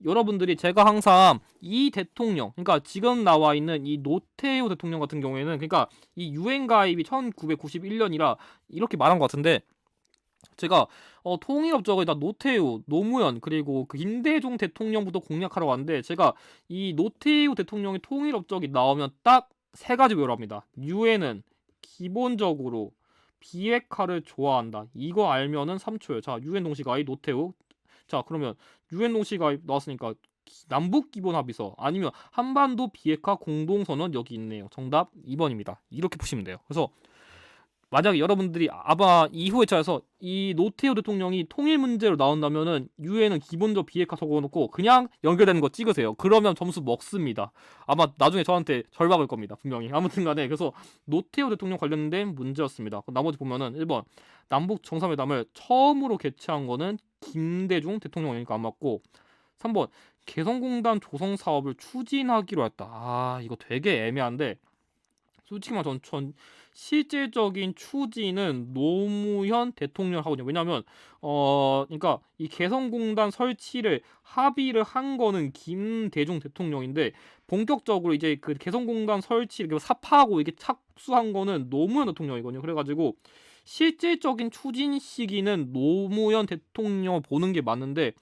여러분들이 제가 항상 이 대통령, 그러니까 지금 나와 있는 이 노태우 대통령 같은 경우에는 그러니까 이 유엔 가입이 1991년이라 이렇게 말한 것 같은데 제가 통일업적에다 노태우, 노무현 그리고 그 김대중 대통령부터 공략하러 왔는데 제가 이 노태우 대통령의 통일업적이 나오면 딱 세 가지 외우랍니다. 유엔은 기본적으로 비핵화를 좋아한다. 이거 알면은 3초예요. 자, 유엔 동시가입 노태우. 자, 그러면 유엔 동시가입 나왔으니까 남북 기본 합의서 아니면 한반도 비핵화 공동선언 여기 있네요. 정답 2번입니다. 이렇게 푸시면 돼요. 그래서 만약에 여러분들이 아마 이후에 차에서 이 노태우 대통령이 통일 문제로 나온다면은 유엔은 기본적 비핵화 적어놓고 그냥 연결되는 거 찍으세요. 그러면 점수 먹습니다. 아마 나중에 저한테 절 박을 겁니다. 분명히. 아무튼간에 그래서 노태우 대통령 관련된 문제였습니다. 나머지 보면은 1번 남북 정상회담을 처음으로 개최한 거는 김대중 대통령이니까 안 맞고 3번 개성공단 조성 사업을 추진하기로 했다. 아 이거 되게 애매한데 솔직히 말해 전 실질적인 추진은 노무현 대통령 하거든요. 왜냐하면 그러니까 이 개성공단 설치를 합의를 한 거는 김대중 대통령인데 본격적으로 이제 그 개성공단 설치 이렇게 삽하고 이게 착수한 거는 노무현 대통령이거든요. 그래가지고 실질적인 추진 시기는 노무현 대통령을 보는 게 맞는데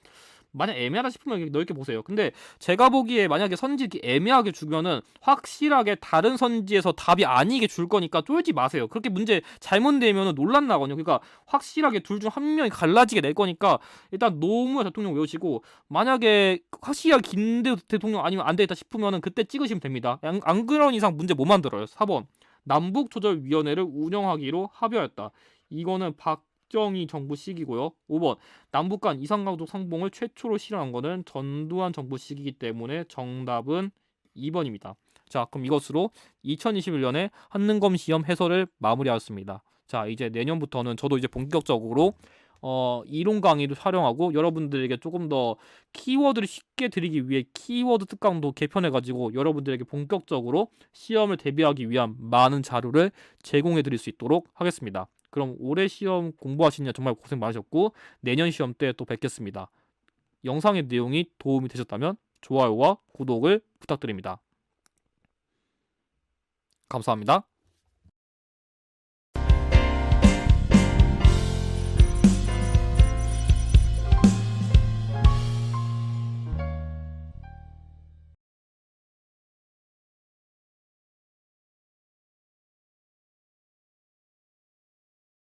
만약 애매하다 싶으면 넓게 보세요. 근데 제가 보기에 만약에 선지 이렇게 애매하게 주면은 확실하게 다른 선지에서 답이 아니게 줄 거니까 쫄지 마세요. 그렇게 문제 잘못 내면은 논란 나거든요. 그러니까 확실하게 둘 중 한 명이 갈라지게 낼 거니까 일단 노무현 대통령 외우시고 만약에 확실하게 김대중 대통령 아니면 안 되겠다 싶으면은 그때 찍으시면 됩니다. 안 그런 이상 문제 못 만들어요. 4번 남북조절위원회를 운영하기로 합의하였다. 이거는 박정희 정부 시기고요. 5번 남북 간 이산가족 상봉을 최초로 실현한 것은 전두환 정부 시기이기 때문에 정답은 2번입니다. 자, 그럼 이것으로 2021년에 한능검 시험 해설을 마무리하였습니다. 자, 이제 내년부터는 저도 이제 본격적으로 이론 강의도 촬영하고 여러분들에게 조금 더 키워드를 쉽게 드리기 위해 키워드 특강도 개편해가지고 여러분들에게 본격적으로 시험을 대비하기 위한 많은 자료를 제공해 드릴 수 있도록 하겠습니다. 그럼 올해 시험 공부하시냐 정말 고생 많으셨고 내년 시험 때 또 뵙겠습니다. 영상의 내용이 도움이 되셨다면 좋아요와 구독을 부탁드립니다. 감사합니다.